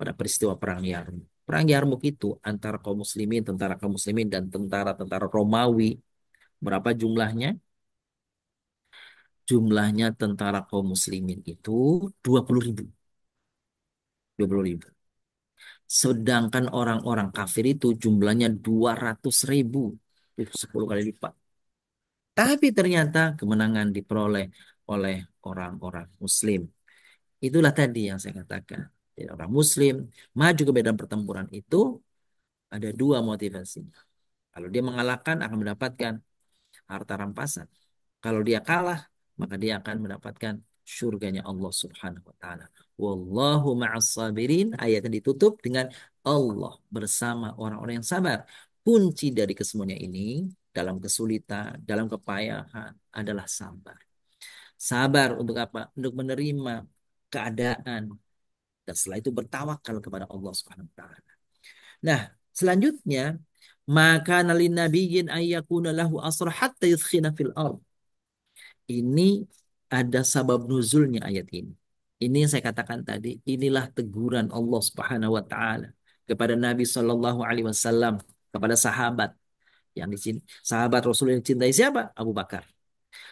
pada peristiwa perang Yarmuk. Perang Yarmuk itu antara kaum muslimin, tentara kaum muslimin dan tentara-tentara Romawi. Berapa jumlahnya? Jumlahnya tentara kaum muslimin itu 20.000. 20.000. Sedangkan orang-orang kafir itu jumlahnya 200.000. 10 kali lipat. Tapi ternyata kemenangan diperoleh oleh orang-orang Muslim. Itulah tadi yang saya katakan. Jadi orang Muslim maju ke medan pertempuran itu ada dua motivasinya. Kalau dia mengalahkan akan mendapatkan harta rampasan. Kalau dia kalah, maka dia akan mendapatkan surganya Allah Subhanahu wa taala. Wallahu ma'as sabirin. Ayat yang ditutup dengan Allah bersama orang-orang yang sabar. kunci dari kesemuanya ini dalam kesulitan, dalam kepayahan adalah sabar. Sabar untuk apa? Untuk menerima keadaan dan setelah itu bertawakal kepada Allah Subhanahu wa taala. Nah, selanjutnya maka nalin nabiyyin ayyakuna lahu asra hatta yudkhina fil ard. Ini ada sabab nuzulnya ayat ini. Ini yang saya katakan tadi, inilah teguran Allah Subhanahu wa taala kepada Nabi Shallallahu alaihi wasallam, kepada sahabat yang di sini. Sahabat Rasul yang dicintai siapa? Abu Bakar.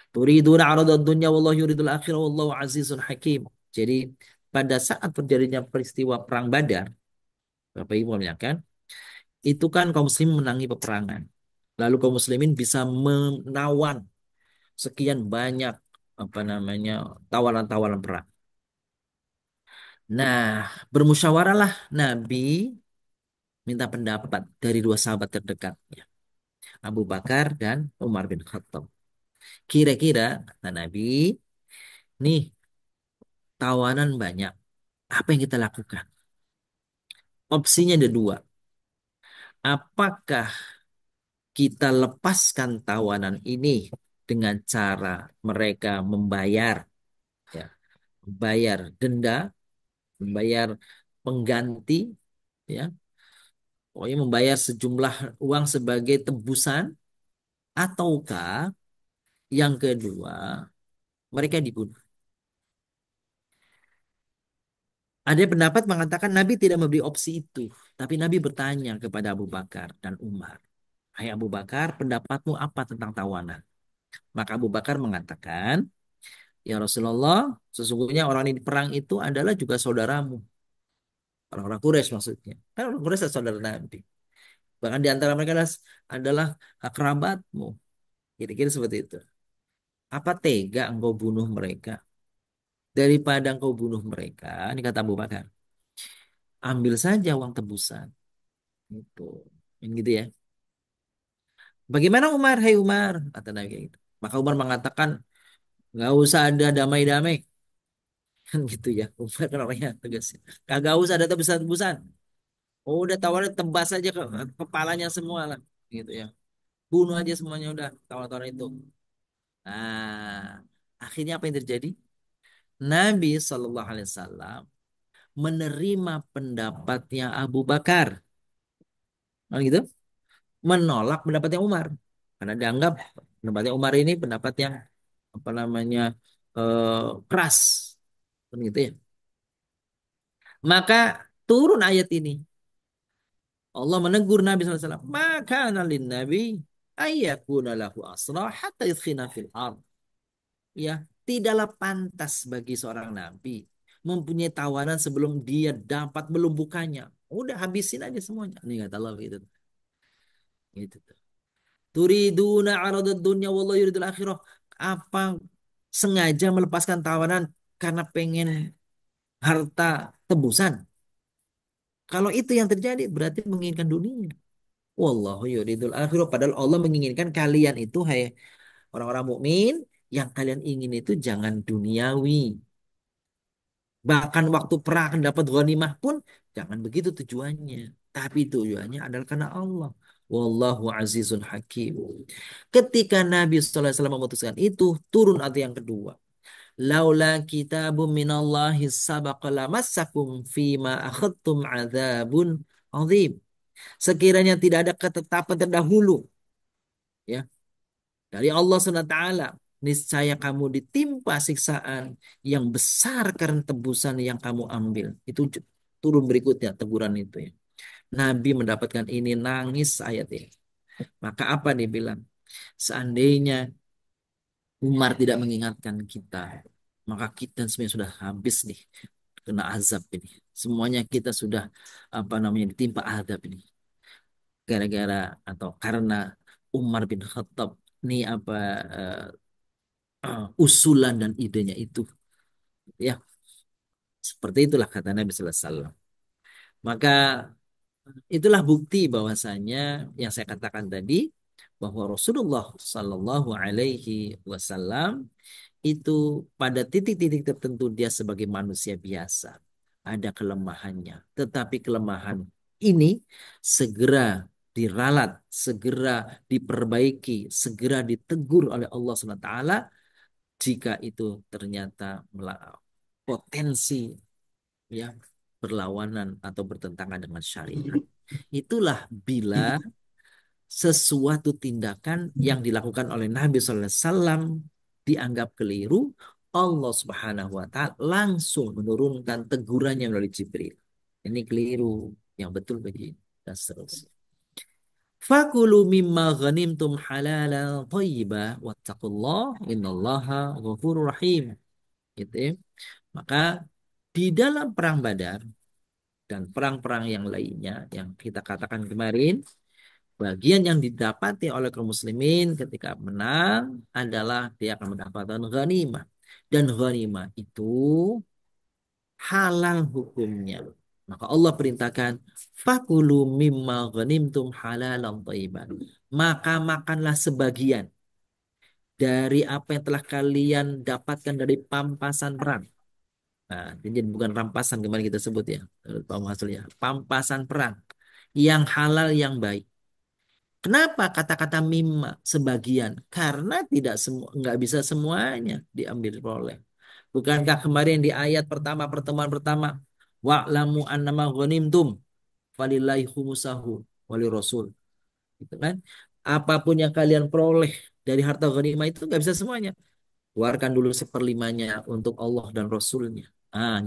Turiduna aradad dunya wallahu yuridul akhirah wallahu azizun hakim. Jadi pada saat terjadinya peristiwa perang Badar, Bapak Ibu kan, itu kan kaum muslimin menangi peperangan. Lalu kaum muslimin bisa menawan sekian banyak apa namanya tawaran-tawaran perang. Nah, bermusyawarahlah Nabi minta pendapat dari dua sahabat terdekatnya, Abu Bakar dan Umar bin Khattab. Kira-kira kata Nabi, nih tawanan banyak. Apa yang kita lakukan? Opsinya ada dua. Apakah kita lepaskan tawanan ini dengan cara mereka membayar, ya, membayar denda, membayar pengganti, ya, pokoknya membayar sejumlah uang sebagai tebusan, ataukah yang kedua mereka dibunuh. Ada pendapat mengatakan Nabi tidak memberi opsi itu, tapi Nabi bertanya kepada Abu Bakar dan Umar, "Hai Abu Bakar, pendapatmu apa tentang tawanan?" Maka Abu Bakar mengatakan, "Ya Rasulullah, sesungguhnya orang ini perang itu adalah juga saudaramu." Orang-orang Quraisy maksudnya. Kan orang Quraisy adalah saudara Nabi. Bahkan di antara mereka adalah kerabatmu. Kira-kira seperti itu. Apa tega engkau bunuh mereka? Daripada engkau bunuh mereka, ini kata Abu Bakar, ambil saja uang tebusan. Itu. Yang gitu ya. Bagaimana Umar? Hai Umar, kata Nabi kayak gitu. Maka Umar mengatakan, nggak usah ada damai-damai. Kan gitu ya. Umar kan orangnya tegas. Kagak usah ada tebusan-tebusan. Oh, udah tawarin tebas aja ke kepalanya semua lah. Gitu ya. Bunuh aja semuanya udah tawaran itu. Nah, akhirnya apa yang terjadi? Nabi Shallallahu Alaihi Wasallam menerima pendapatnya Abu Bakar, kan gitu, menolak pendapatnya Umar, karena dianggap pendapatnya Umar ini pendapat yang apa namanya keras, kan gitu ya. Maka turun ayat ini. Allah menegur Nabi SAW. Maka nalin Nabi ayyakuna lahu asra hatta yudkhina fil ard. Ya, tidaklah pantas bagi seorang nabi mempunyai tawanan sebelum dia dapat melumpuhkannya. Udah habisin aja semuanya. Ini kata Allah gitu. Gitu tuh. Turiduna aradad dunya wallahu yuridul akhirah. Apa sengaja melepaskan tawanan karena pengen harta tebusan? Kalau itu yang terjadi berarti menginginkan dunia. Wallahu yuridul akhirah. Padahal Allah menginginkan kalian itu, hai orang-orang mukmin, yang kalian ingin itu jangan duniawi. Bahkan waktu perang dapat ghanimah pun jangan begitu tujuannya. Tapi tujuannya adalah karena Allah. Wallahu azizun hakim. Ketika Nabi SAW memutuskan itu, turun ayat yang kedua. Laula kitabun minallahi sabaqa lamassakum fima akhadtum adzabun azim. Sekiranya tidak ada ketetapan terdahulu, ya, dari Allah SWT, niscaya kamu ditimpa siksaan yang besar karena tebusan yang kamu ambil. Itu turun berikutnya teguran itu ya. Nabi mendapatkan ini nangis ayat ini. Maka apa dia bilang? Seandainya Umar tidak mengingatkan kita, maka kita sebenarnya sudah habis nih kena azab ini. Semuanya kita sudah apa namanya ditimpa azab ini. Gara-gara atau karena Umar bin Khattab nih apa usulan dan idenya itu, ya seperti itulah kata Nabi Sallallahu Alaihi Wasallam. Maka itulah bukti bahwasanya yang saya katakan tadi, bahwa Rasulullah Sallallahu Alaihi Wasallam itu pada titik-titik tertentu dia sebagai manusia biasa ada kelemahannya, tetapi kelemahan ini segera diralat, segera diperbaiki, segera ditegur oleh Allah SWT jika itu ternyata potensi ya berlawanan atau bertentangan dengan syariat. Itulah bila sesuatu tindakan yang dilakukan oleh Nabi Sallallahu Alaihi Wasallam dianggap keliru, Allah Subhanahu Wa Taala langsung menurunkan tegurannya melalui Jibril. Ini keliru, yang betul begini dan seterusnya. Fakulu mimma ghanimtum halalan thayyibah wattaqullah innallaha ghafurur rahim. Gitu ya. Maka di dalam perang Badar dan perang-perang yang lainnya yang kita katakan kemarin, bagian yang didapati oleh kaum muslimin ketika menang adalah dia akan mendapatkan ghanimah. Dan ghanimah itu halal hukumnya. Maka Allah perintahkan, fakulu mimma ghanimtum halalan thayyiban. Maka makanlah sebagian dari apa yang telah kalian dapatkan dari pampasan perang. Nah, jadi bukan rampasan kemarin kita sebut ya, Pak Maksudnya pampasan perang yang halal yang baik. Kenapa kata-kata mimma sebagian? Karena tidak semua, nggak bisa semuanya diambil oleh. Bukankah kemarin di ayat pertama pertemuan pertama, wa'lamu annama ghanimtum falillahi khumusahu wali rasul, gitu kan? Apapun yang kalian peroleh dari harta ghanimah itu nggak bisa semuanya. Keluarkan dulu seperlimanya untuk Allah dan Rasulnya.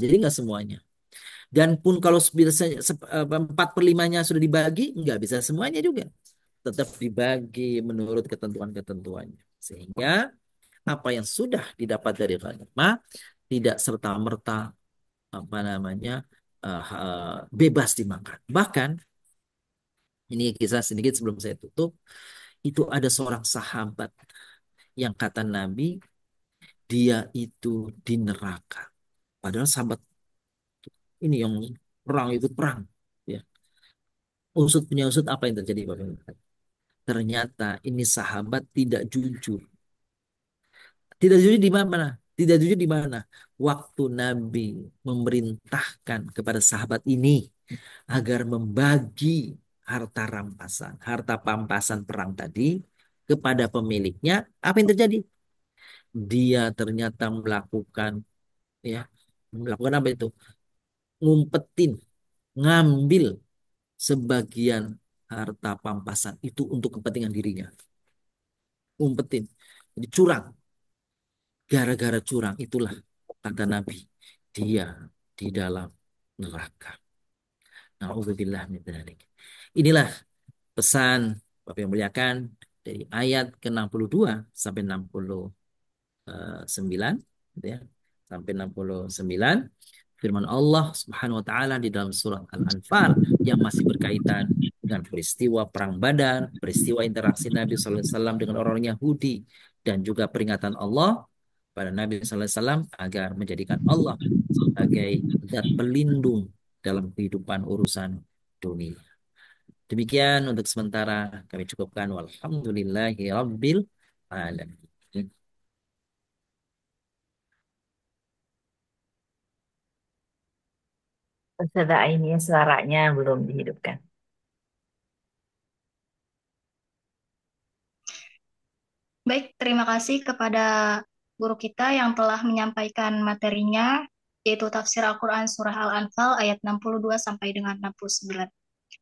Jadi nggak semuanya. Dan pun kalau biasanya 4/5-nya sudah dibagi, nggak bisa semuanya juga. Tetap dibagi menurut ketentuan-ketentuannya. Sehingga apa yang sudah didapat dari ghanimah tidak serta-merta apa namanya bebas dimakan. Bahkan ini kisah sedikit sebelum saya tutup, itu ada seorang sahabat yang kata Nabi dia itu di neraka. Padahal sahabat ini yang perang ikut perang, ya. Usut punya usut apa yang terjadi Bapak Ibu? Ternyata ini sahabat tidak jujur. Tidak jujur di mana? Tidak jujur di mana? Waktu Nabi memerintahkan kepada sahabat ini agar membagi harta rampasan, harta pampasan perang tadi kepada pemiliknya, apa yang terjadi? Dia ternyata ya, melakukan apa itu? Ngumpetin, ngambil sebagian harta pampasan itu untuk kepentingan dirinya. Umpetin. Jadi curang. Gara-gara curang itulah kata Nabi. Dia di dalam neraka. Na'udzubillah min dzalik. Inilah pesan Bapak yang muliakan dari ayat ke-62 sampai 69 gitu ya. Sampai 69 firman Allah Subhanahu wa taala di dalam surat Al-Anfal yang masih berkaitan dengan peristiwa perang Badar, peristiwa interaksi Nabi sallallahu alaihi wasallam dengan orang Yahudi dan juga peringatan Allah pada Nabi sallallahu alaihi wasallam agar menjadikan Allah sebagai zat pelindung dalam kehidupan urusan dunia. Demikian untuk sementara kami cukupkan. Walhamdulillahi rabbil alamin. Ustazah ini suaranya belum dihidupkan. Baik, terima kasih kepada guru kita yang telah menyampaikan materinya, yaitu tafsir Al-Quran Surah Al-Anfal ayat 62 sampai dengan 69.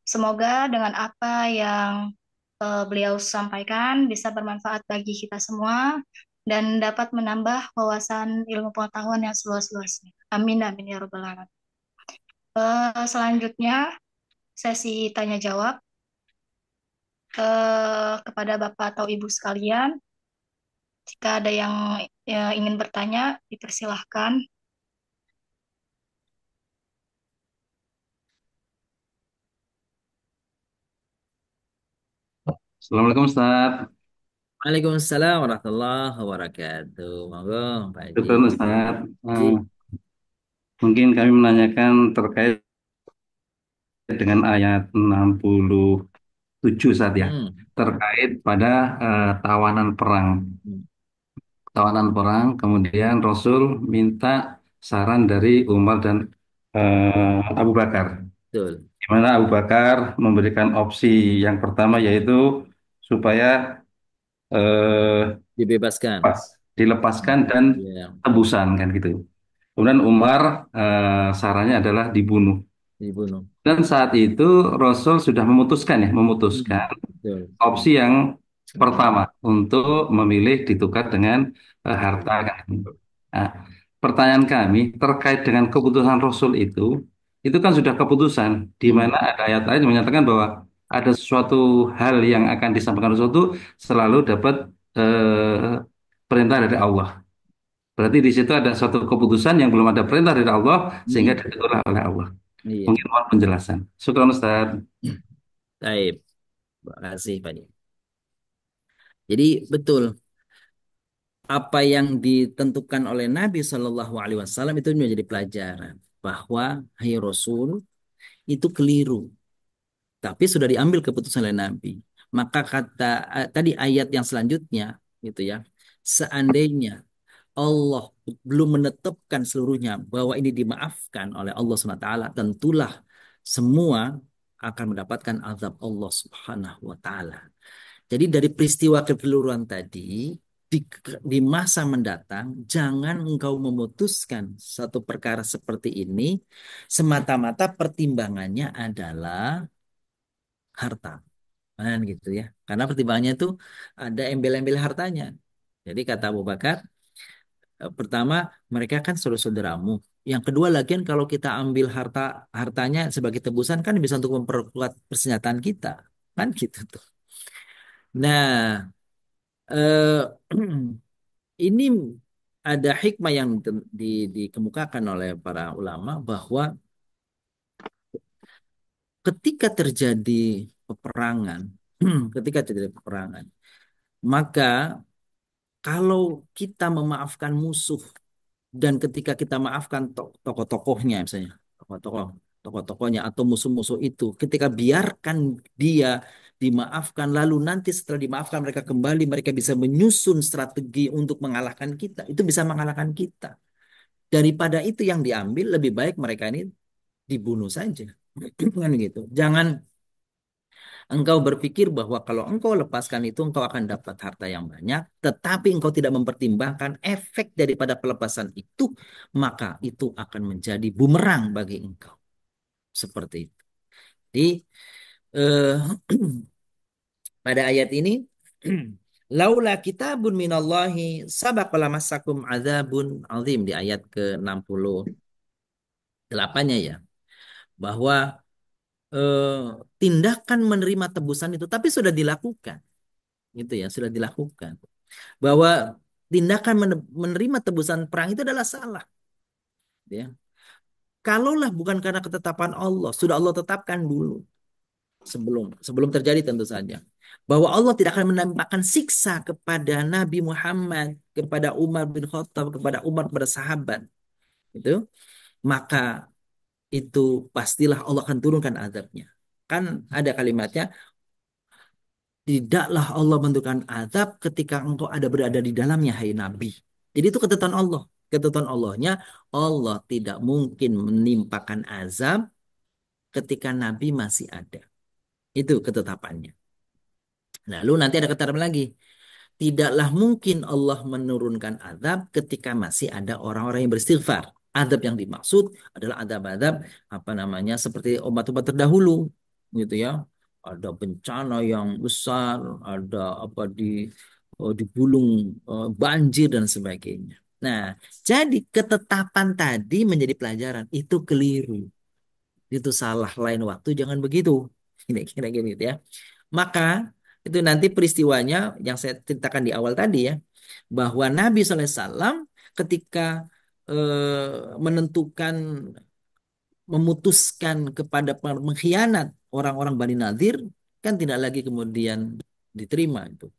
Semoga dengan apa yang beliau sampaikan bisa bermanfaat bagi kita semua dan dapat menambah wawasan ilmu pengetahuan yang seluas-luasnya. Amin, amin ya rabbal alamin. Selanjutnya sesi tanya jawab kepada Bapak atau Ibu sekalian. Jika ada yang ingin bertanya, dipersilahkan. Assalamualaikum Ustaz. Waalaikumsalam warahmatullahi wabarakatuh. Monggo Pak Haji. Betul Ustaz. Haji. Mungkin kami menanyakan terkait dengan ayat 67 Ustaz ya. Terkait pada tawanan perang. Tawanan perang, kemudian Rasul minta saran dari Umar dan Abu Bakar. betul. di mana Abu Bakar memberikan opsi yang pertama yaitu supaya eh, Dibebaskan. dilepaskan dan Ya, tebusan kan gitu. Kemudian Umar sarannya adalah dibunuh. dibunuh. Dan saat itu Rasul sudah memutuskan ya, memutuskan Betul. opsi yang pertama untuk memilih ditukar dengan harta kan. Nah, pertanyaan kami terkait dengan keputusan Rasul itu kan sudah keputusan di mana ada ayat-ayat yang menyatakan bahwa ada sesuatu hal yang akan disampaikan Rasul itu selalu dapat perintah dari Allah. Berarti di situ ada suatu keputusan yang belum ada perintah dari Allah sehingga Hmm. diatur oleh Allah. Iya. Mungkin mohon penjelasan. Syukran Ustaz. Baik. Terima kasih, Pak. Jadi betul apa yang ditentukan oleh Nabi Shallallahu Alaihi Wasallam itu menjadi pelajaran bahwa hai Rasul itu keliru, tapi sudah diambil keputusan oleh Nabi. Maka kata tadi ayat yang selanjutnya gitu ya, seandainya Allah belum menetapkan seluruhnya bahwa ini dimaafkan oleh Allah SWT, tentulah semua akan mendapatkan azab Allah Subhanahu wa taala. Jadi dari peristiwa kekeliruan tadi di, di masa mendatang jangan engkau memutuskan satu perkara seperti ini semata-mata pertimbangannya adalah harta. Kan gitu ya. Karena pertimbangannya itu ada embel-embel hartanya. Jadi kata Abu Bakar, pertama mereka kan saudara-saudaramu. Yang kedua lagian kalau kita ambil hartanya sebagai tebusan kan bisa untuk memperkuat persenjataan kita. Kan gitu tuh. Nah, eh, ini ada hikmah yang dikemukakan oleh para ulama bahwa ketika terjadi peperangan, ketika terjadi peperangan, maka kalau kita memaafkan musuh dan ketika kita maafkan tokoh-tokohnya misalnya, tokoh-tokohnya atau musuh-musuh itu, ketika biarkan dia dimaafkan lalu nanti setelah dimaafkan mereka kembali mereka bisa menyusun strategi untuk mengalahkan kita, itu bisa mengalahkan kita. Daripada itu yang diambil lebih baik mereka ini dibunuh saja. Kan gitu. Jangan engkau berpikir bahwa kalau engkau lepaskan itu engkau akan dapat harta yang banyak, tetapi engkau tidak mempertimbangkan efek daripada pelepasan itu, maka itu akan menjadi bumerang bagi engkau. Seperti itu. Jadi eh, pada ayat ini laula kitabun minallahi sabaqala masakum adzabun azim di ayat ke-68-nya ya, bahwa eh, tindakan menerima tebusan itu tapi sudah dilakukan gitu ya, sudah dilakukan bahwa tindakan menerima tebusan perang itu adalah salah ya. Kalaulah bukan karena ketetapan Allah, sudah Allah tetapkan dulu sebelum sebelum terjadi tentu saja bahwa Allah tidak akan menambahkan siksa kepada Nabi Muhammad, kepada Umar bin Khattab, kepada Umar, kepada sahabat itu, maka itu pastilah Allah akan turunkan azabnya. Kan ada kalimatnya, tidaklah Allah menentukan azab ketika engkau ada berada di dalamnya, hai Nabi. Jadi itu ketetapan Allah. Ketetapan Allahnya, Allah tidak mungkin menimpakan azab ketika Nabi masih ada. Itu ketetapannya. Lalu nanti ada ketetapan lagi. Tidaklah mungkin Allah menurunkan azab ketika masih ada orang-orang yang beristighfar. Azab yang dimaksud adalah azab-azab apa namanya seperti umat-umat terdahulu, gitu ya. Ada bencana yang besar, ada apa digulung banjir dan sebagainya. Nah, jadi ketetapan tadi menjadi pelajaran itu keliru, itu salah. Lain waktu jangan begitu. Kira-kira gitu ya. Maka itu nanti peristiwanya yang saya ceritakan di awal tadi ya, bahwa Nabi SAW ketika menentukan, memutuskan kepada mengkhianat orang-orang Bani Nadir, kan tidak lagi kemudian diterima itu,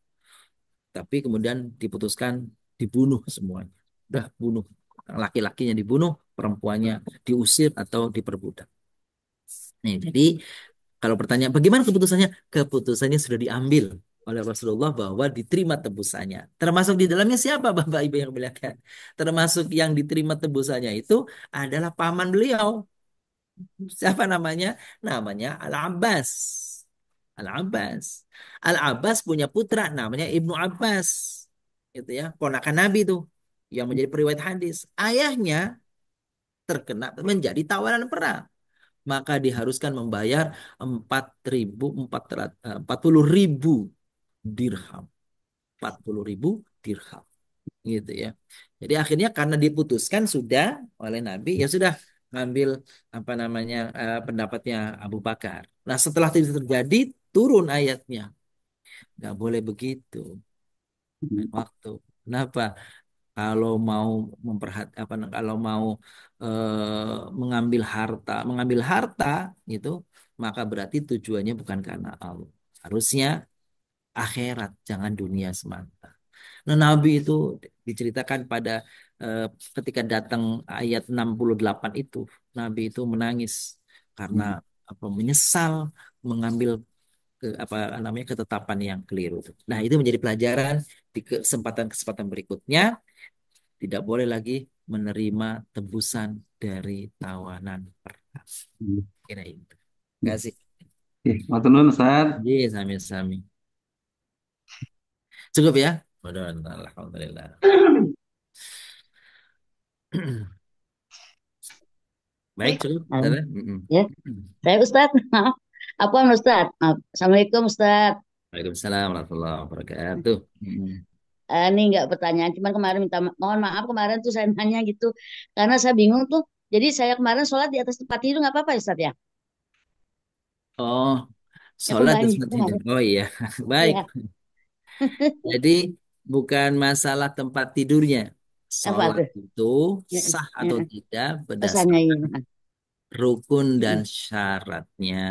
tapi kemudian diputuskan dibunuh semuanya. Udah bunuh, laki-lakinya dibunuh, perempuannya diusir atau diperbudak. Nih, jadi kalau pertanyaan bagaimana keputusannya? Keputusannya sudah diambil oleh Rasulullah bahwa diterima tebusannya. Termasuk di dalamnya siapa Bapak Ibu yang beliakan? Termasuk yang diterima tebusannya itu adalah paman beliau. Siapa namanya? Namanya Al-Abbas. Al-Abbas. Al-Abbas punya putra namanya Ibnu Abbas. Itu ya, ponakan Nabi tuh yang menjadi periwayat hadis. Ayahnya terkena menjadi tawanan perang, maka diharuskan membayar 40.000 dirham. 40.000 dirham gitu ya. Jadi akhirnya karena diputuskan sudah oleh Nabi, ya sudah ngambil apa namanya pendapatnya Abu Bakar. Nah setelah itu terjadi turun ayatnya, nggak boleh begitu. Lain waktu. Kenapa? Kalau mau kalau mau mengambil harta gitu, maka berarti tujuannya bukan karena Allah. Harusnya akhirat, jangan dunia semata. Nah, Nabi itu diceritakan pada eh, ketika datang ayat 68 itu, Nabi itu menangis karena menyesal mengambil apa namanya ketetapan yang keliru. Nah, itu menjadi pelajaran di kesempatan-kesempatan berikutnya tidak boleh lagi menerima tebusan dari tawanan perang. Kira itu. Terima kasih. Matur nuwun Ustaz. Iya, sami-sami. Cukup ya? Mudah-mudahan. Alhamdulillah. Baik, Baik, cukup. Ah, Saudara? Mm-mm. ya, saya Ustadz. Maaf. Apa Ustadz? Maaf. Assalamualaikum Ustadz. Waalaikumsalam warahmatullahi wabarakatuh. Mm-mm. Ini nggak pertanyaan, cuman kemarin mohon maaf kemarin tuh saya nanya gitu, karena saya bingung tuh. Jadi saya kemarin sholat di atas tempat tidur nggak apa-apa Ustadz ya? Oh, Aku sholat di banjir tempat tidur. kemarin. Oh iya, baik. Iya, Jadi bukan masalah tempat tidurnya. apa Sholat tuh? itu Ya, sah ya, atau tidak pesannya berdasarkan ini. rukun dan Mm, syaratnya.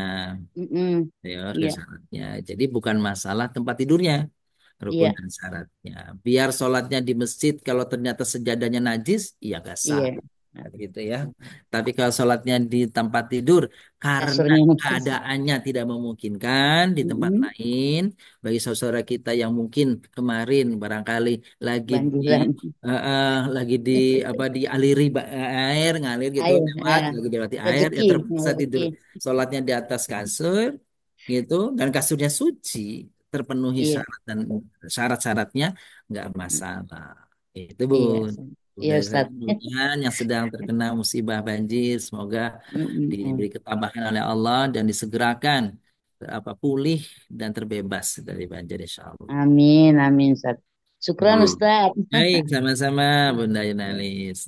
Ya, rukun Iya, syaratnya. Jadi bukan masalah tempat tidurnya, rukun iya, dan syaratnya. Biar sholatnya di masjid, kalau ternyata sejadahnya najis, ya gak sah. iya. Nah, gitu ya. Tapi kalau sholatnya di tempat tidur, karena Kasurnya nipis. keadaannya tidak memungkinkan di tempat Mm, lain, bagi saudara kita yang mungkin kemarin barangkali lagi di Banjuran lagi di apa dialiri air ngalir gitu air, lewat lagi dilewati air ya rezeki, terpaksa tidur rezeki. sholatnya di atas kasur gitu dan kasurnya suci terpenuhi Iya, syarat dan syarat-syaratnya nggak masalah itu iya, Bun. iya Udah saya Ustadz. mudah yang sedang terkena musibah banjir semoga Mm. diberi ketabahan oleh Allah dan disegerakan pulih dan terbebas dari banjir insya Allah. Amin, amin Ustadz. Syukran Hmm. Ustadz. Baik, sama-sama Bunda Yunalis.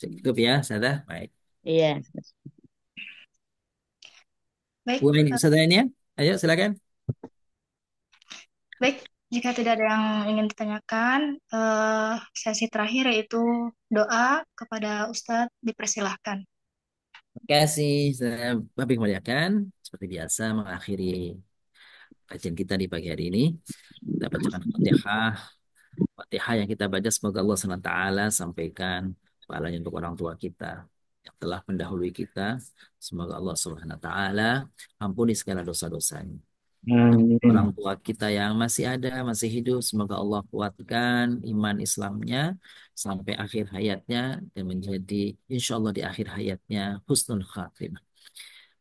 Cukup ya, Sada. Baik. Iya. baik, Bu ini Sada ini ya. Ayo silakan. baik. Jika tidak ada yang ingin ditanyakan, sesi terakhir yaitu doa kepada Ustadz dipersilahkan. Terima kasih. Saya Bapak kemuliakan. Seperti biasa mengakhiri kajian kita di pagi hari ini. Kita bacakan Fatihah. Fatihah yang kita baca semoga Allah SWT sampaikan pahalanya untuk orang tua kita yang telah mendahului kita. Semoga Allah SWT ampuni segala dosa-dosanya. Orang Amin. tua kita yang masih ada, masih hidup, semoga Allah kuatkan iman Islamnya sampai akhir hayatnya dan menjadi insya Allah di akhir hayatnya husnul khatimah.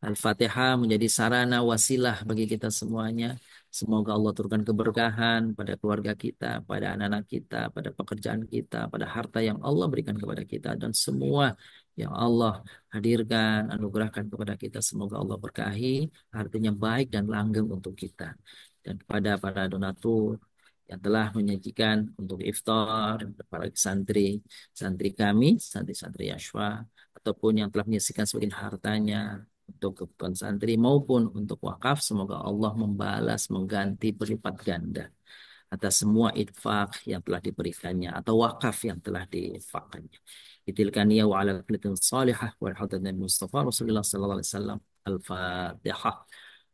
Al-Fatihah menjadi sarana wasilah bagi kita semuanya. Semoga Allah turunkan keberkahan pada keluarga kita, pada anak-anak kita, pada pekerjaan kita, pada harta yang Allah berikan kepada kita dan semua yang Allah hadirkan, anugerahkan kepada kita. Semoga Allah berkahi, artinya baik dan langgeng untuk kita. Dan kepada para donatur yang telah menyajikan untuk iftar, para santri, santri kami, santri-santri Yashwa, ataupun yang telah menyaksikan sebagian hartanya untuk kebutuhan santri maupun untuk wakaf. Semoga Allah membalas, mengganti berlipat ganda atas semua infak yang telah diberikannya atau wakaf yang telah diinfakkannya. Itilkan ya wa ala kullatin salihah wa al Nabi Mustafa Rasulullah sallallahu alaihi wasallam. Al-Fatihah.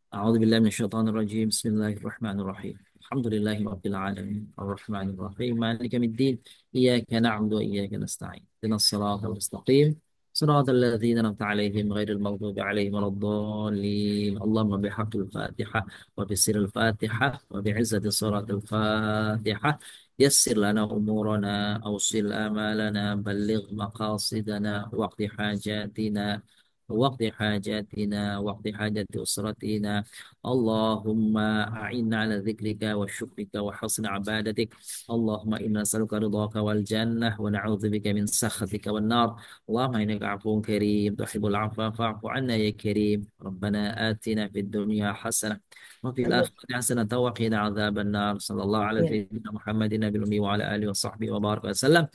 أعوذ بالله من الشيطان الرجيم بسم الله الرحمن الرحيم الحمد لله رب العالمين الرحمن الرحيم مالك يوم الدين إياك نعبد وإياك نستعين اهدنا الصراط المستقيم صراط الذين أنعمت عليهم غير المغضوب عليهم ولا الضالين اللهم بحق الفاتحة وبسر الفاتحة وبعزة صراط الفاتحة يسر لنا أمورنا أوصل آمالنا بلغ مقاصدنا واقض حاجاتنا وقت حاجاتنا وقت حاجة أسرتنا. اللهم أعنا على ذكرك وشكرك وحسن عبادتك. اللهم إنا نسألك رضاك والجنة ونعوذ بك من سخطك والنار. اللهم إنك عفو كريم تحب العفو فاعف عنا يا كريم. ربنا آتنا في الدنيا حسنة وفي الآخرة حسنة وقنا عذاب النار. صلى الله على سيدنا محمد النبي الأمي وعلى آله وصحبه وبارك وسلم.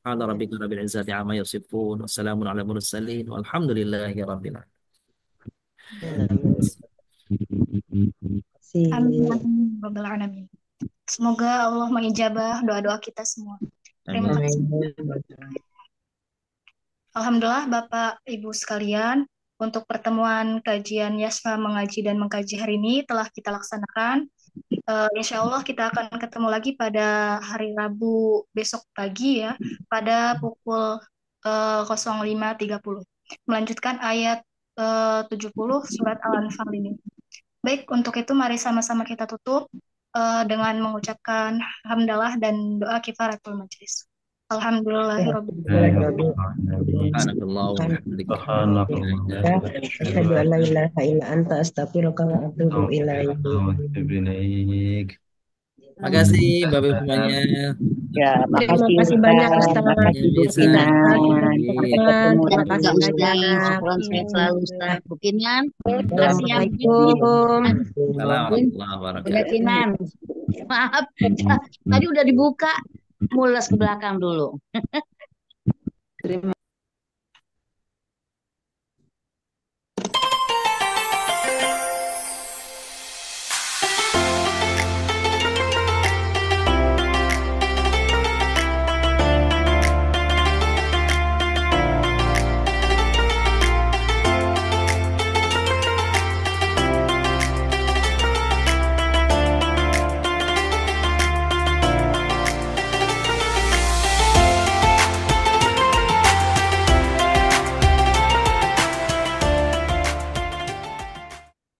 سبحان ربك رب العزة عما يصفون وسلام على المرسلين والحمد لله رب العالمين. Amin. Si Amin. Rabbal alamin. Semoga Allah mengijabah doa-doa kita semua. Terima Amin. kasih. Alhamdulillah Bapak Ibu sekalian, untuk pertemuan kajian Yasfa mengaji dan mengkaji hari ini telah kita laksanakan. Insya Allah kita akan ketemu lagi pada hari Rabu besok pagi ya, pada pukul 05.30. Melanjutkan ayat 70 surat Al-Anfal ini. Baik, untuk itu mari sama-sama kita tutup dengan mengucapkan hamdalah dan doa kifaratul majlis. Alhamdulillahirabbil Subhanakallah wa bihamdika. asyhadu an la ilaha illa anta astaghfiruka wa atubu ilaik. Makasih Bapak semuanya. Ya, Terima makasih kasih Ustaz. banyak Ustaz. Yang bisa. Sampai ketemu Terima lagi kasih Ustaz. banyak. Syukron sehat selalu Ustaz. Bu Kinman. Assalamualaikum. Assalamualaikum warahmatullahi wabarakatuh. Bunda Kinman. Maaf, tadi udah dibuka. Mules ke belakang dulu. Terima